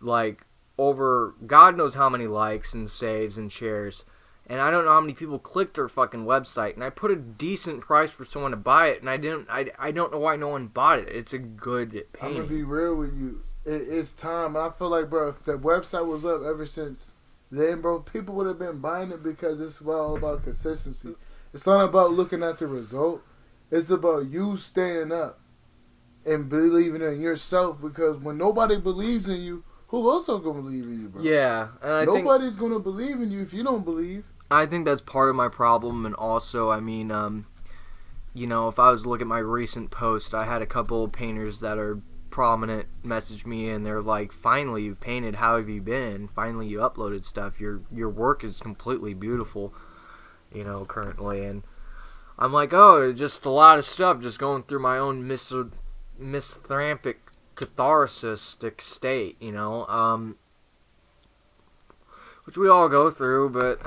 Like over God knows how many likes and saves and shares. And I don't know how many people clicked their fucking website, and I put a decent price for someone to buy it, and I don't know why no one bought it. It's a good painting. I'm gonna be real with you. It's time. I feel like, bro, if the website was up ever since then, bro, people would have been buying it because it's all about consistency. It's not about looking at the result. It's about you staying up and believing in yourself, because when nobody believes in you, who else is gonna believe in you, bro? Yeah, and nobody's gonna believe in you if you don't believe. I think that's part of my problem, and also, I mean, you know, if I was to look at my recent post, I had a couple of painters that are prominent message me, and they're like, "Finally, you've painted. How have you been? Finally, you uploaded stuff. Your work is completely beautiful, you know, currently." And I'm like, "Oh, just a lot of stuff, just going through my own misanthropic catharsistic state, you know, which we all go through, but."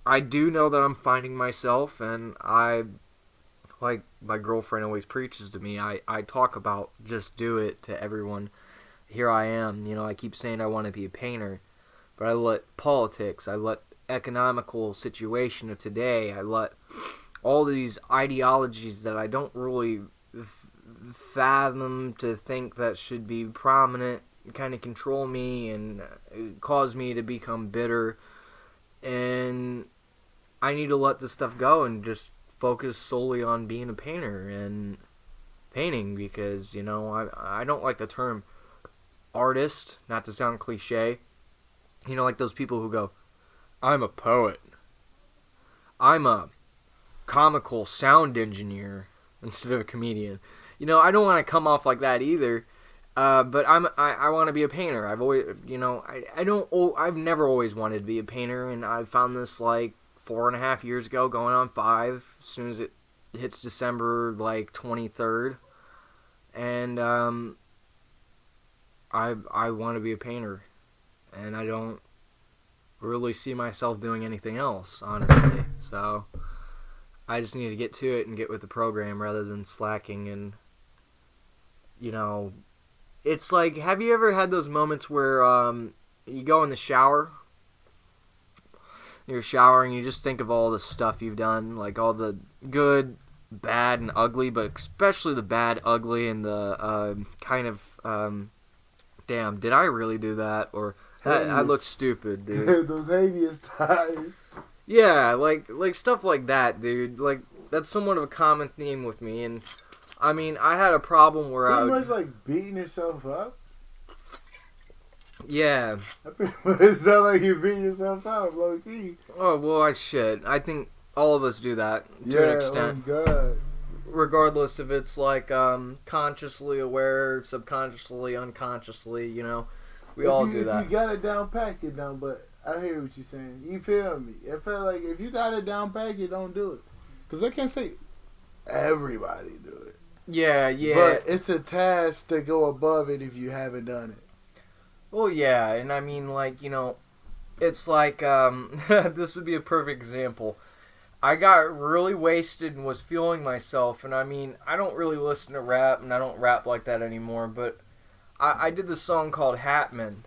I do know that I'm finding myself, and I, like my girlfriend always preaches to me, I talk about just do it to everyone. Here I am, you know, I keep saying I want to be a painter, but I let politics, I let economical situation of today, I let all these ideologies that I don't really fathom to think that should be prominent kind of control me and cause me to become bitter. And I need to let this stuff go and just focus solely on being a painter and painting, because, you know, I don't like the term artist, not to sound cliche. You know, like those people who go, I'm a poet. I'm a comical sound engineer instead of a comedian. You know, I don't want to come off like that either. But I want to be a painter. I've always, you know, I've never always wanted to be a painter, and I found this like 4.5 years ago, going on 5, as soon as it hits December like 23rd, and I want to be a painter, and I don't really see myself doing anything else, honestly. So I just need to get to it and get with the program rather than slacking. And, you know, it's like, have you ever had those moments where you go in the shower, you're showering, you just think of all the stuff you've done, like all the good, bad, and ugly, but especially the bad, ugly, and the kind of, damn, did I really do that? Or I look stupid, dude. Those hideous ties. Yeah, like stuff like that, dude. Like, that's somewhat of a common theme with me, and I mean, I had a problem where pretty much like beating yourself up. Yeah. It sounds like you're beating yourself up, low key. Oh, well, I should. I think all of us do that to an extent. Oh God. Regardless if it's like consciously aware, subconsciously, unconsciously, you know, we all do that. If you got it down, pack it down. But I hear what you're saying. You feel me? It felt like if you got it down, pack it, don't do it. Because I can't say everybody do it. Yeah. But it's a task to go above it if you haven't done it. Well, yeah, and I mean, like, you know, it's like, this would be a perfect example. I got really wasted and was feeling myself, and I mean, I don't really listen to rap, and I don't rap like that anymore, but I did this song called Hatman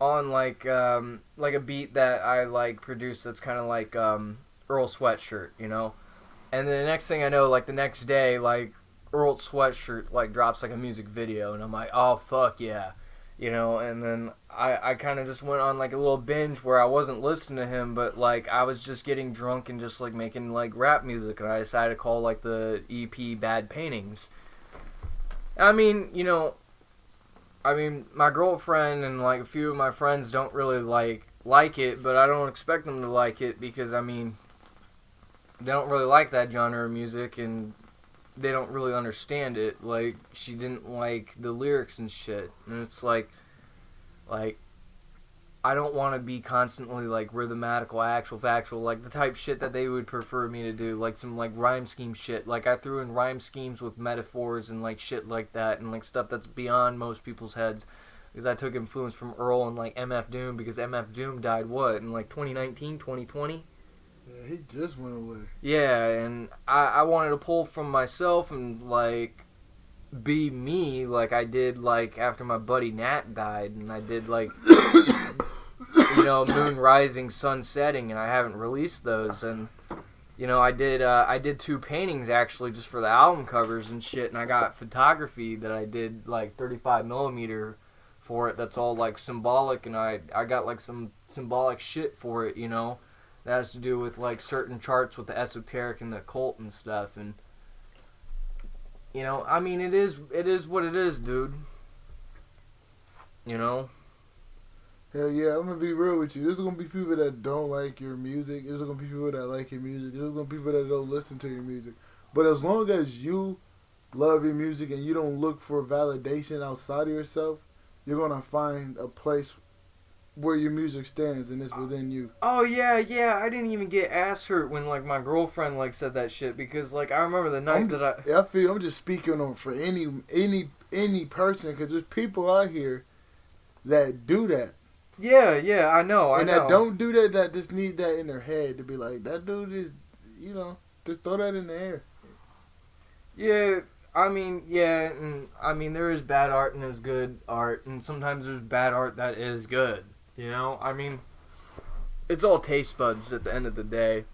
on, like a beat that I, like, produced that's kind of like, Earl Sweatshirt, you know? And then the next thing I know, like, the next day, like, Earl Sweatshirt, like, drops, like, a music video, and I'm like, oh, fuck yeah. You know, and then I kind of just went on, like, a little binge where I wasn't listening to him, but, like, I was just getting drunk and just, like, making, like, rap music, and I decided to call, like, the EP Bad Paintings. I mean, you know, my girlfriend and, like, a few of my friends don't really, like it, but I don't expect them to like it because, I mean, they don't really like that genre of music, and they don't really understand it. Like, she didn't like the lyrics and shit. And it's like, I don't want to be constantly like rhythmatical, actual, factual, like the type shit that they would prefer me to do, like some like rhyme scheme shit. Like I threw in rhyme schemes with metaphors and like shit like that, and like stuff that's beyond most people's heads. Because I took influence from Earl and like MF Doom, because MF Doom died what in like 2019, 2020. Yeah, he just went away. Yeah, and I wanted to pull from myself and like be me, like I did like after my buddy Nat died, and I did like moon rising, sun setting, and I haven't released those. And I did 2 paintings actually just for the album covers and shit, and I got photography that I did like 35 millimeter for it. That's all like symbolic, and I got like some symbolic shit for it. That has to do with like certain charts with the esoteric and the occult and stuff. And I mean, it is what it is, dude. Hell yeah, I'm gonna be real with you. There's gonna be people that don't like your music. There's gonna be people that like your music. There's gonna be people that don't listen to your music. But as long as you love your music and you don't look for validation outside of yourself, you're gonna find a place where your music stands, and it's within you. Oh yeah. I didn't even get ass hurt when like my girlfriend like said that shit, because like I remember the night I feel I'm just speaking on for any person, because there's people out here that do that. Yeah, I know. That don't do that, that just need that in their head to be like, that dude is, just throw that in the air. Yeah, and I mean, there is bad art and there's good art, and sometimes there's bad art that is good, I mean, it's all taste buds at the end of the day.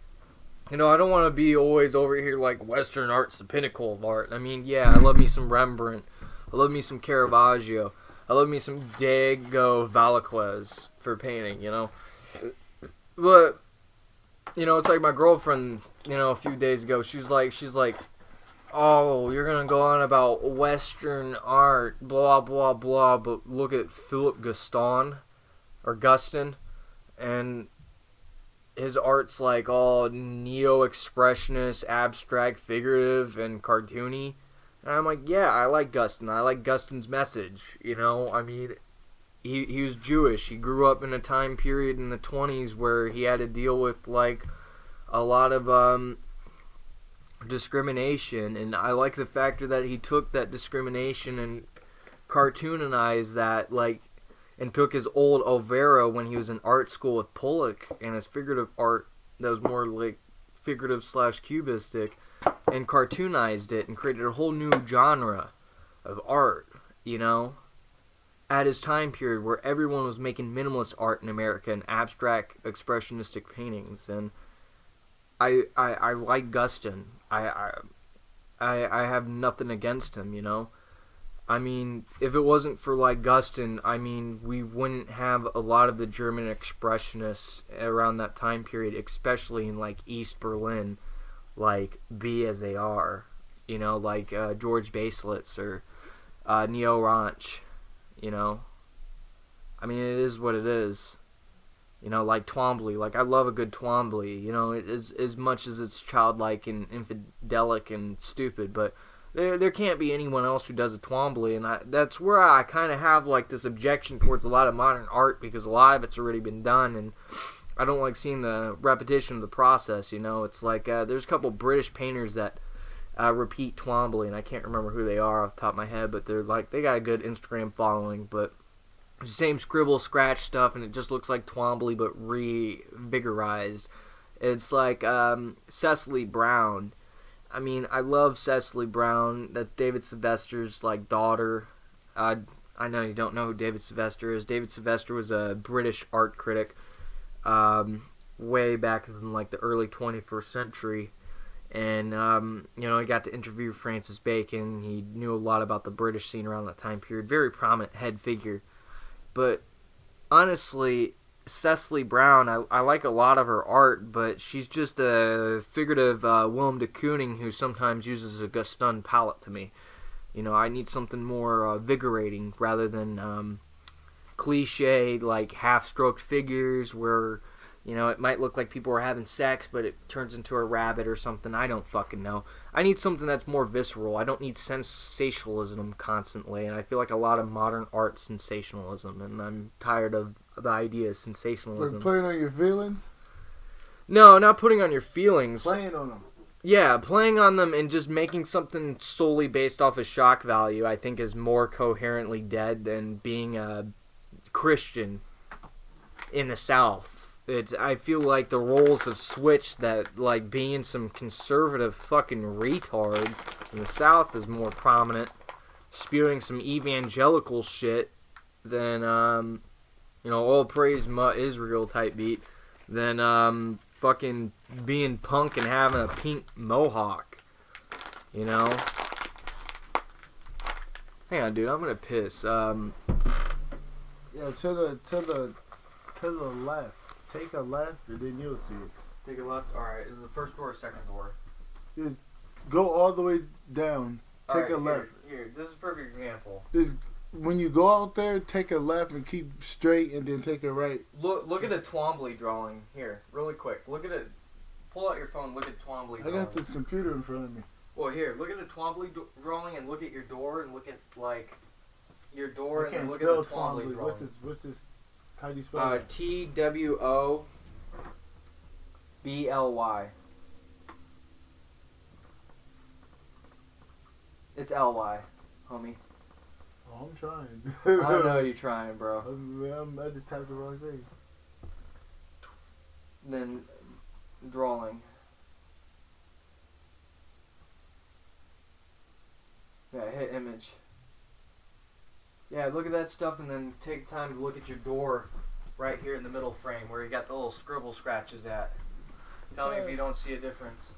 I don't want to be always over here like Western art's the pinnacle of art. I mean, yeah, I love me some Rembrandt. I love me some Caravaggio. I love me some Diego Velázquez for painting, But, it's like my girlfriend, a few days ago, she's like, oh, you're going to go on about Western art, blah, blah, blah, but look at Philip Gaston, and his art's like all neo-expressionist, abstract, figurative, and cartoony. And I'm like, yeah, I like Guston. I like Guston's message, I mean, he was Jewish. He grew up in a time period in the 20s where he had to deal with, like, a lot of discrimination. And I like the factor that he took that discrimination and cartoonized that, like, and took his old Overa when he was in art school with Pollock and his figurative art that was more, like, figurative/cubistic, and cartoonized it and created a whole new genre of art, at his time period where everyone was making minimalist art in America and abstract expressionistic paintings. And I like Guston. I have nothing against him, I mean, if it wasn't for like Guston, I mean, we wouldn't have a lot of the German expressionists around that time period, especially in like East Berlin, like be as they are, like George Baselitz or Neo Ranch, I mean, it is what it is, like Twombly. Like, I love a good Twombly, it is, as much as it's childlike and infidelic and stupid, but there can't be anyone else who does a Twombly, and that's where I kind of have like this objection towards a lot of modern art, because a lot of it's already been done, and I don't like seeing the repetition of the process, It's like, there's a couple British painters that repeat Twombly, and I can't remember who they are off the top of my head, but they got a good Instagram following, but the same scribble, scratch stuff, and it just looks like Twombly, but revigorized. It's like Cecily Brown. I mean, I love Cecily Brown. That's David Sylvester's, like, daughter. I know you don't know who David Sylvester is. David Sylvester was a British art critic, way back in like the early 21st century, and he got to interview Francis Bacon. He knew a lot about the British scene around that time period. Very prominent head figure. But honestly, Cecily Brown, I like a lot of her art, but she's just a figurative Willem de Kooning who sometimes uses a Gaston palette to me. I need something more vigorating rather than cliche, like, half-stroked figures where You know, it might look like people are having sex, but it turns into a rabbit or something. I don't fucking know. I need something that's more visceral. I don't need sensationalism constantly, and I feel like a lot of modern art sensationalism, and I'm tired of the idea of sensationalism. Like playing on your feelings? No, not putting on your feelings. Playing on them. Yeah, playing on them and just making something solely based off of shock value, I think, is more coherently dead than being a Christian in the South. I feel like the roles have switched, that like being some conservative fucking retard in the South is more prominent, spewing some evangelical shit than all praise Israel type beat, than fucking being punk and having a pink mohawk. You know? Hang on, dude, I'm gonna piss. Yeah, to the left. Take a left, and then you'll see it. Take a left. All right, is the first door or second door? Just go all the way down. Take a left. Here, this is a perfect example. Just when you go out there, take a left and keep straight, and then take a right. Look at a Twombly drawing here, really quick. Look at it. Pull out your phone. Look at Twombly drawing. I got this computer in front of me. Well, here, look at a Twombly drawing, and look at your door, and look at like your door, and then look at the Twombly drawing. What's this? How do you spell it? Twobly. It's Ly, homie. Oh, I'm trying. I know you're trying, bro. I just typed the wrong thing. Then drawing. Yeah, hit image. Yeah, look at that stuff, and then take time to look at your door right here in the middle frame where you got the little scribble scratches at. Tell me if you don't see a difference.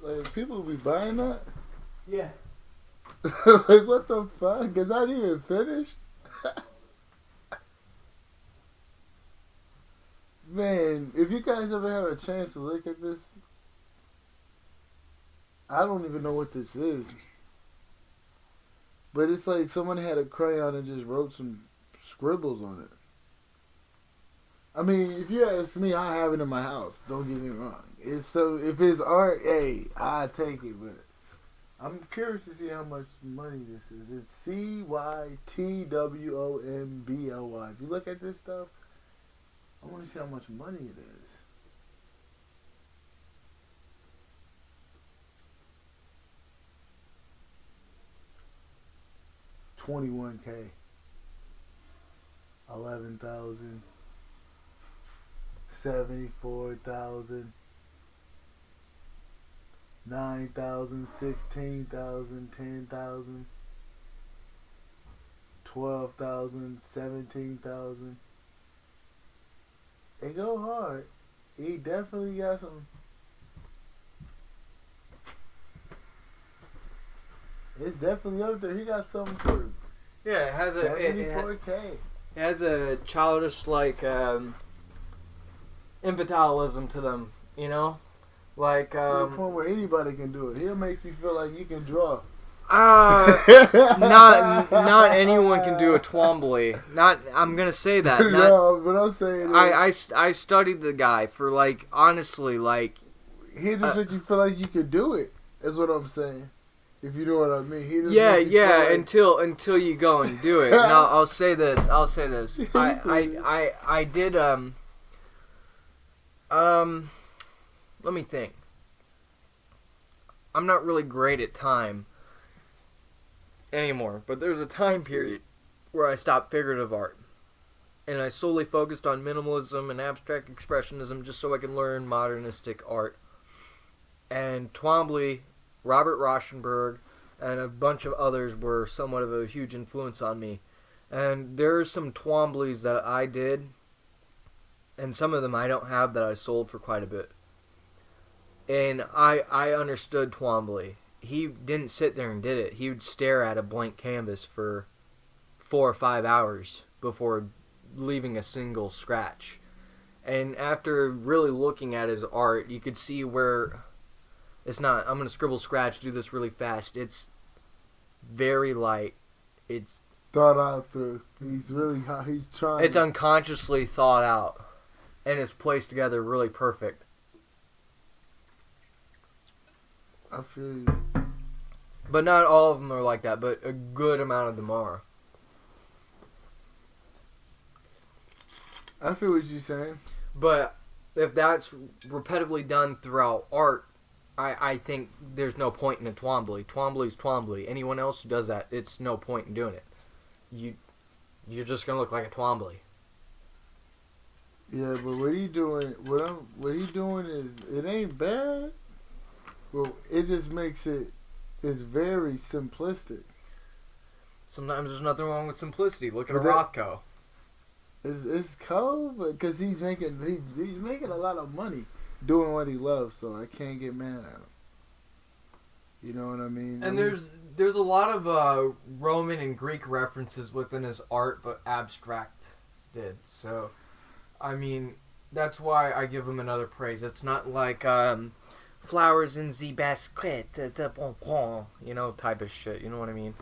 Like, people be buying that? Yeah. Like, what the fuck? Is that even finished? Man, if you guys ever have a chance to look at this, I don't even know what this is. But it's like someone had a crayon and just wrote some scribbles on it. I mean, if you ask me, I have it in my house. Don't get me wrong. If it's art, hey, I take it. But I'm curious to see how much money this is. It's CYTWOMBLY. If you look at this stuff, I want to see how much money it is. $21K, 11,000, 74,000, 9,000, 16,000, 10,000, 12,000, 17,000. They go hard. He definitely got some. It's definitely up there. He got something for. Yeah, it has 74K. It has a childish infantilism to them, you know, like to the point where anybody can do it. He'll make you feel like you can draw. Not anyone can do a Twombly. I'm gonna say that. No, but I'm saying I studied the guy for honestly he just make you feel like you could do it. Is what I'm saying. If you know what I mean. He just until you go and do it. Now I'll say this. I did let me think. I'm not really great at time anymore, but there's a time period where I stopped figurative art and I solely focused on minimalism and abstract expressionism just so I can learn modernistic art. And Twombly, Robert Rauschenberg, and a bunch of others were somewhat of a huge influence on me. And there's some Twomblys that I did, and some of them I don't have that I sold for quite a bit. And I understood Twombly. He didn't sit there and did it. He would stare at a blank canvas for 4 or 5 hours before leaving a single scratch. And after really looking at his art, you could see where it's not, I'm going to scribble scratch, do this really fast. It's very light. It's thought out through. He's trying. It's unconsciously thought out. and it's placed together really perfect. I feel you. But not all of them are like that, but a good amount of them are. I feel what you're saying. But if that's repetitively done throughout art, I think there's no point in a Twombly. Twombly's Twombly. Anyone else who does that, it's no point in doing it. You're just gonna look like a Twombly. Yeah, but what he doing? What he doing is it ain't bad. Well, it just makes it. It's very simplistic. Sometimes there's nothing wrong with simplicity. Look at a But that- Rothko. It's cold, but because he's making a lot of money doing what he loves, so I can't get mad at him. You know what I mean? And there's a lot of Roman and Greek references within his art, but abstracted. So, I mean, that's why I give him another praise. It's not like flowers in the basket, the bonbon, type of shit. You know what I mean?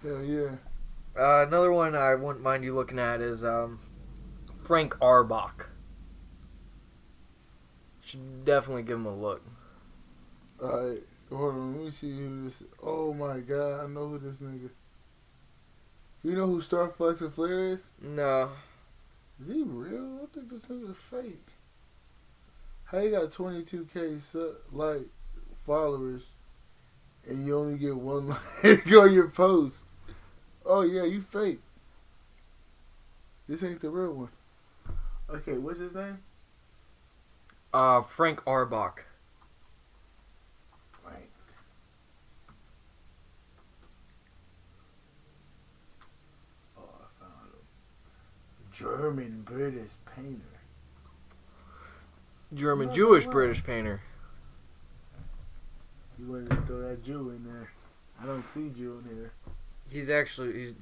Hell yeah. Another one I wouldn't mind you looking at is Frank Arbach. Should definitely give him a look. Alright, hold on. Let me see who this. Oh my god, I know who this nigga. You know who Starflex and Flare is? No. Is he real? I think this nigga's fake. How you got 22K followers and you only get one like on your post? Oh yeah, you fake. This ain't the real one. Okay, what's his name? Frank Arbach. Frank. Oh, I found him. German British painter. German Jewish British painter. You wanted to throw that Jew in there. I don't see Jew in here. He's actually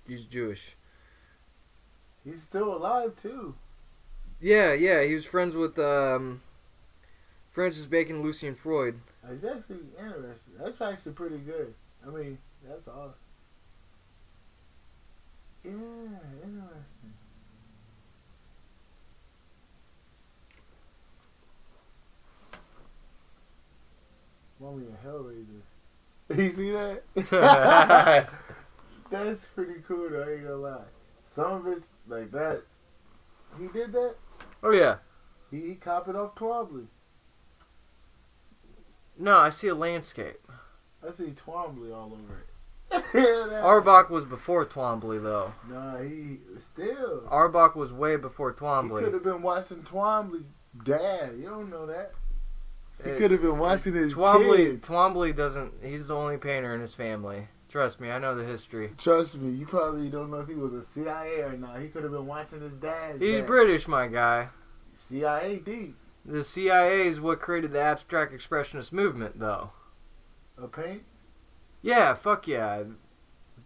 he's Jewish. He's still alive too. Yeah, he was friends with Francis Bacon, Lucian Freud. It's actually interesting. That's actually pretty good. I mean, that's all. Yeah, interesting. Mommy a Hellraiser. You see that? That's pretty cool though, I ain't gonna lie. Some of it's like that. He did that? Oh yeah. He copied off Twombly. No, I see a landscape. I see Twombly all over it. Arbach was before Twombly though. Nah, he still. Arbach was way before He Twombly. could have been watching Twombly dad. You don't know that. He could have been watching his kids. Twombly doesn't. He's the only painter in his family. Trust me, I know the history. Trust me, you probably don't know if he was a CIA or not. He could have been watching his dad. He's British, my guy. CIA deep. The CIA is what created the abstract expressionist movement, though. A paint? Yeah, fuck yeah.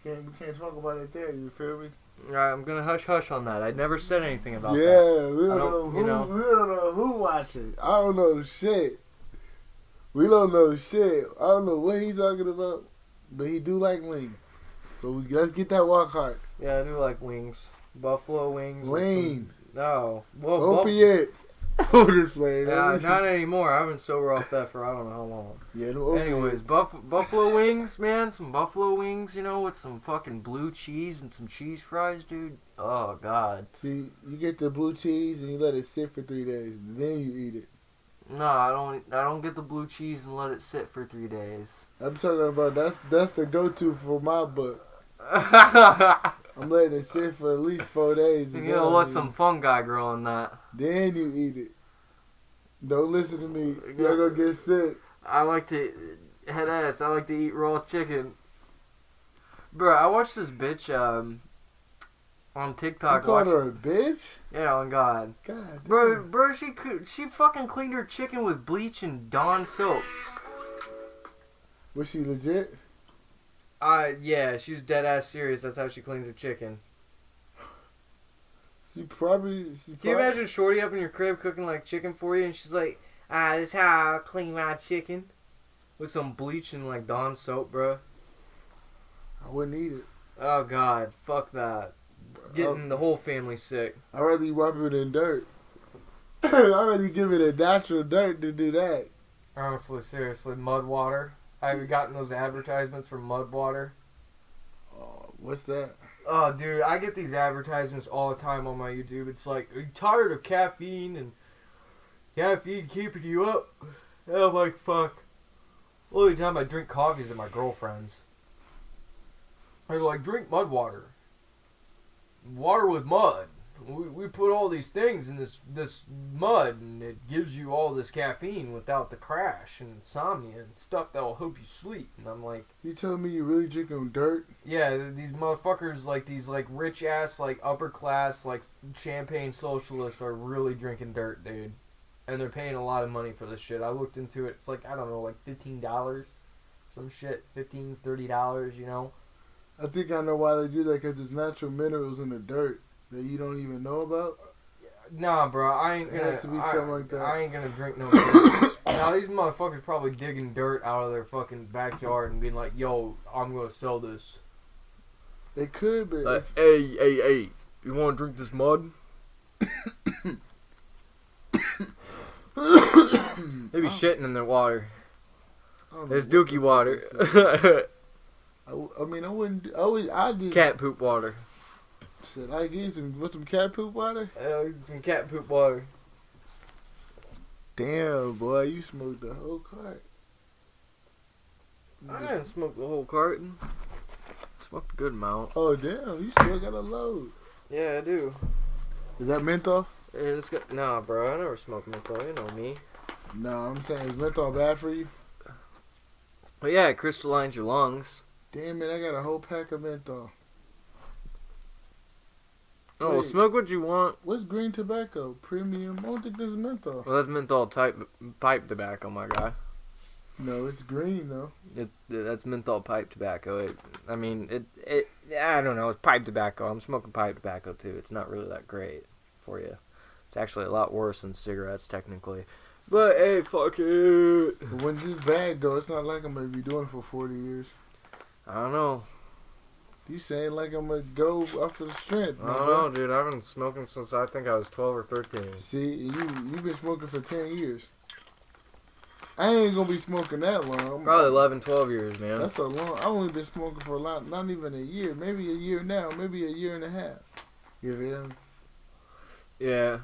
We can't talk about it there. You feel me? I'm gonna hush on that. I never said anything about yeah, that. we don't know who watched it. I don't know shit. We don't know shit. I don't know what he's talking about, but he do like wings. So let's get that walk hard. Yeah, I do like wings. Buffalo wings. Lean. No. Well, opiates. I'm just playing. Not anymore. I've been sober off that for I don't know how long. Yeah, no opiates. Anyways, buffalo wings, man. Some buffalo wings, with some fucking blue cheese and some cheese fries, dude. Oh, God. See, you get the blue cheese and you let it sit for 3 days, and then you eat it. No, I don't get the blue cheese and let it sit for 3 days. I'm talking about that's the go-to for my book. I'm letting it sit for at least 4 days. You gotta let some fungi grow in that. Then you eat it. Don't listen to me. You're gonna get sick. I like to eat raw chicken. Bro, I watched this bitch on TikTok. You called her a bitch? Yeah, on God. God damn. Bro, she fucking cleaned her chicken with bleach and Dawn soap. Was she legit? Yeah, she was dead ass serious. That's how she cleans her chicken. She probably. Can you imagine Shorty up in your crib cooking like chicken for you, and she's like, "This is how I clean my chicken," with some bleach and like Dawn soap, bro. I wouldn't eat it. Oh God, fuck that. Getting the whole family sick. I'd rather you wrap it in dirt. I'd rather give it a natural dirt to do that. Honestly, seriously, mud water. Have you gotten those advertisements for mud water? What's that? Oh, dude, I get these advertisements all the time on my YouTube. It's like, are you tired of caffeine and caffeine keeping you up? And I'm like, fuck. Only time I drink coffee is at my girlfriend's. They're like, drink mud water. Water with mud. We put all these things in this mud, and it gives you all this caffeine without the crash and insomnia and stuff that will help you sleep. And I'm like, You telling me you really drinking dirt? yeah, these motherfuckers, like these like rich ass, like upper class, like champagne socialists are really drinking dirt, dude. And they're paying a lot of money for this shit. I looked into it. It's like, I don't know, like $15, some shit, $15, $30, you know. I think I know why they do that, because there's natural minerals in the dirt that you don't even know about. Nah, bro, I ain't gonna. It has to be something like that. I ain't gonna drink no dirt. Now these motherfuckers probably digging dirt out of their fucking backyard and being like, "Yo, I'm gonna sell this." They could, but Like, hey, you want to drink this mud? They be shitting in their water. It's dookie water. I mean, I wouldn't. I just Cat poop water. Shit, I give you some cat poop water. Some cat poop water. Damn, boy, you smoked the whole cart. I didn't smoke the whole carton. Smoked a good amount. Oh damn, you still got a load. Yeah, I do. Is that menthol? And it's got nah, bro. I never smoked menthol. You know me. No, I'm saying, is menthol bad for you? But yeah, it crystallines your lungs. Damn it, I got a whole pack of menthol. Oh, well, Wait. smoke what you want. What's green tobacco? Premium? I don't think there's menthol. Well, that's menthol type pipe tobacco, my guy. No, it's green though. That's menthol pipe tobacco. I don't know. It's pipe tobacco. I'm smoking pipe tobacco too. It's not really that great for you. It's actually a lot worse than cigarettes technically. But hey, fuck it. But when this bag though, it's not like I'm gonna be doing it for 40 years. I don't know. You saying like I'm gonna go off of the strength? I don't know, dude. I've been smoking since I think I was 12 or 13. See, you've been smoking for 10 years. I ain't gonna be smoking that long. Probably 11, 12 years, man. That's a long. I've only been smoking for a lot, not even a year. Maybe a year now. Maybe a year and a half. You feel me? Yeah.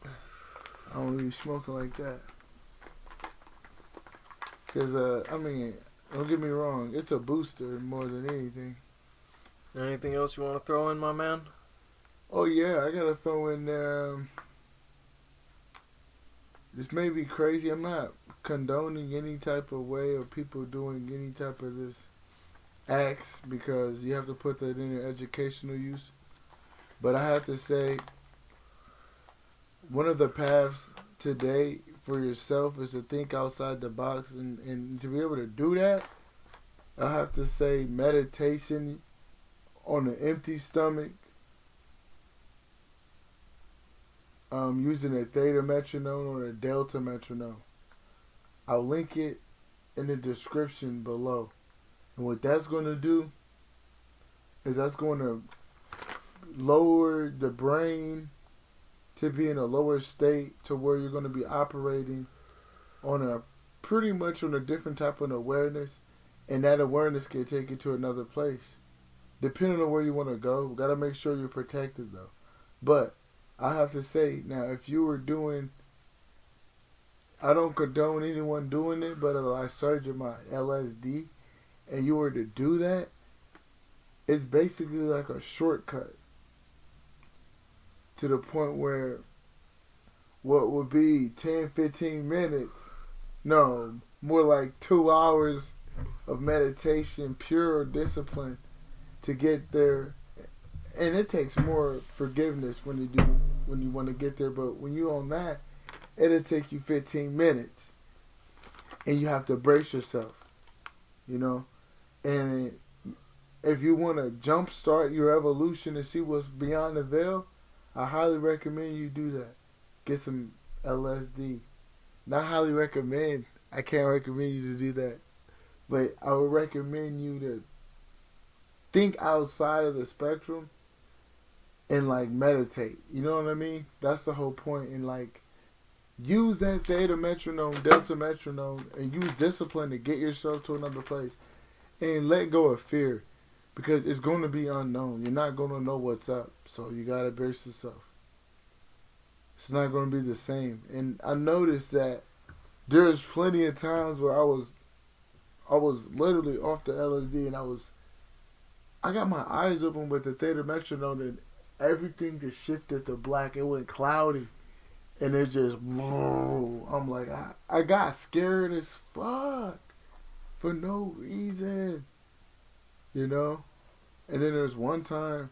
I don't be smoking like that. Cause I mean, don't get me wrong. It's a booster more than anything. Anything else you want to throw in, my man? Oh yeah, I gotta throw in. This may be crazy. I'm not condoning any type of way of people doing any type of this acts, because you have to put that in your educational use. But I have to say, one of the paths today for yourself is to think outside the box, and to be able to do that, I have to say meditation on an empty stomach, using a theta metronome or a delta metronome. I'll link it in the description below. And what that's going to do is that's going to lower the brain to be in a lower state, to where you're going to be operating on a pretty much on a different type of awareness, and that awareness can take you to another place. Depending on where you want to go, got to make sure you're protected though. But I have to say, now, if you were doing, I don't condone anyone doing it, but I surge my LSD, and you were to do that, it's basically like a shortcut to the point where what would be 10, 15 minutes, no, more like 2 hours of meditation, pure discipline to get there. And it takes more forgiveness when you want to get there. But when you on that, it'll take you 15 minutes, and you have to brace yourself, you know. And if you want to jumpstart your evolution and see what's beyond the veil, I highly recommend you do that. Get some LSD. Not highly recommend. I can't recommend you to do that, but I would recommend you to think outside of the spectrum and like meditate. You know what I mean? That's the whole point. And like, use that theta metronome, delta metronome, and use discipline to get yourself to another place. And let go of fear. Because it's going to be unknown. You're not going to know what's up. So you got to brace yourself. It's not going to be the same. And I noticed that there's plenty of times where I was literally off the LSD and I got my eyes open with the theta metronome and everything just shifted to black. It went cloudy. And it just, I'm like, I got scared as fuck for no reason. You know? And then there's one time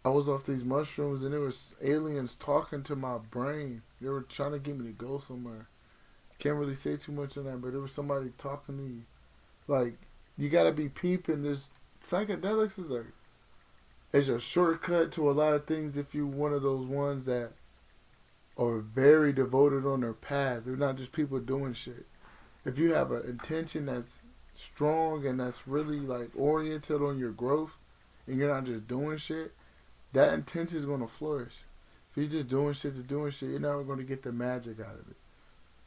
I was off these mushrooms and there was aliens talking to my brain. They were trying to get me to go somewhere. Can't really say too much on that, but there was somebody talking to you. Like, you gotta be peeping. There's psychedelics is a shortcut to a lot of things if you're one of those ones that are very devoted on their path. They're not just people doing shit. If you have an intention that's strong and that's really like oriented on your growth and you're not just doing shit, that intention is going to flourish. If you're just doing shit to doing shit, you're never going to get the magic out of it.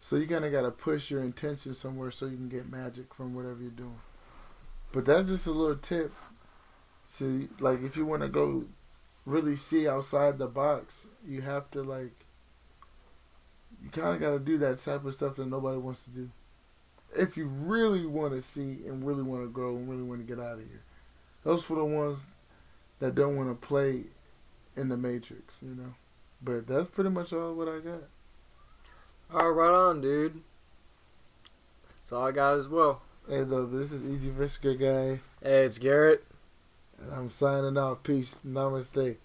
So you kind of got to push your intention somewhere so you can get magic from whatever you're doing. But that's just a little tip. See, like if you want to go really see outside the box, you have to you kind of got to do that type of stuff that nobody wants to do. If you really want to see and really want to grow and really want to get out of here. Those for the ones that don't want to play in the matrix, you know. But that's pretty much all what I got. All right, right on, dude. That's all I got as well. Hey, though, this is Easy Visca Guy. Hey, it's Garrett. And I'm signing off. Peace. Namaste.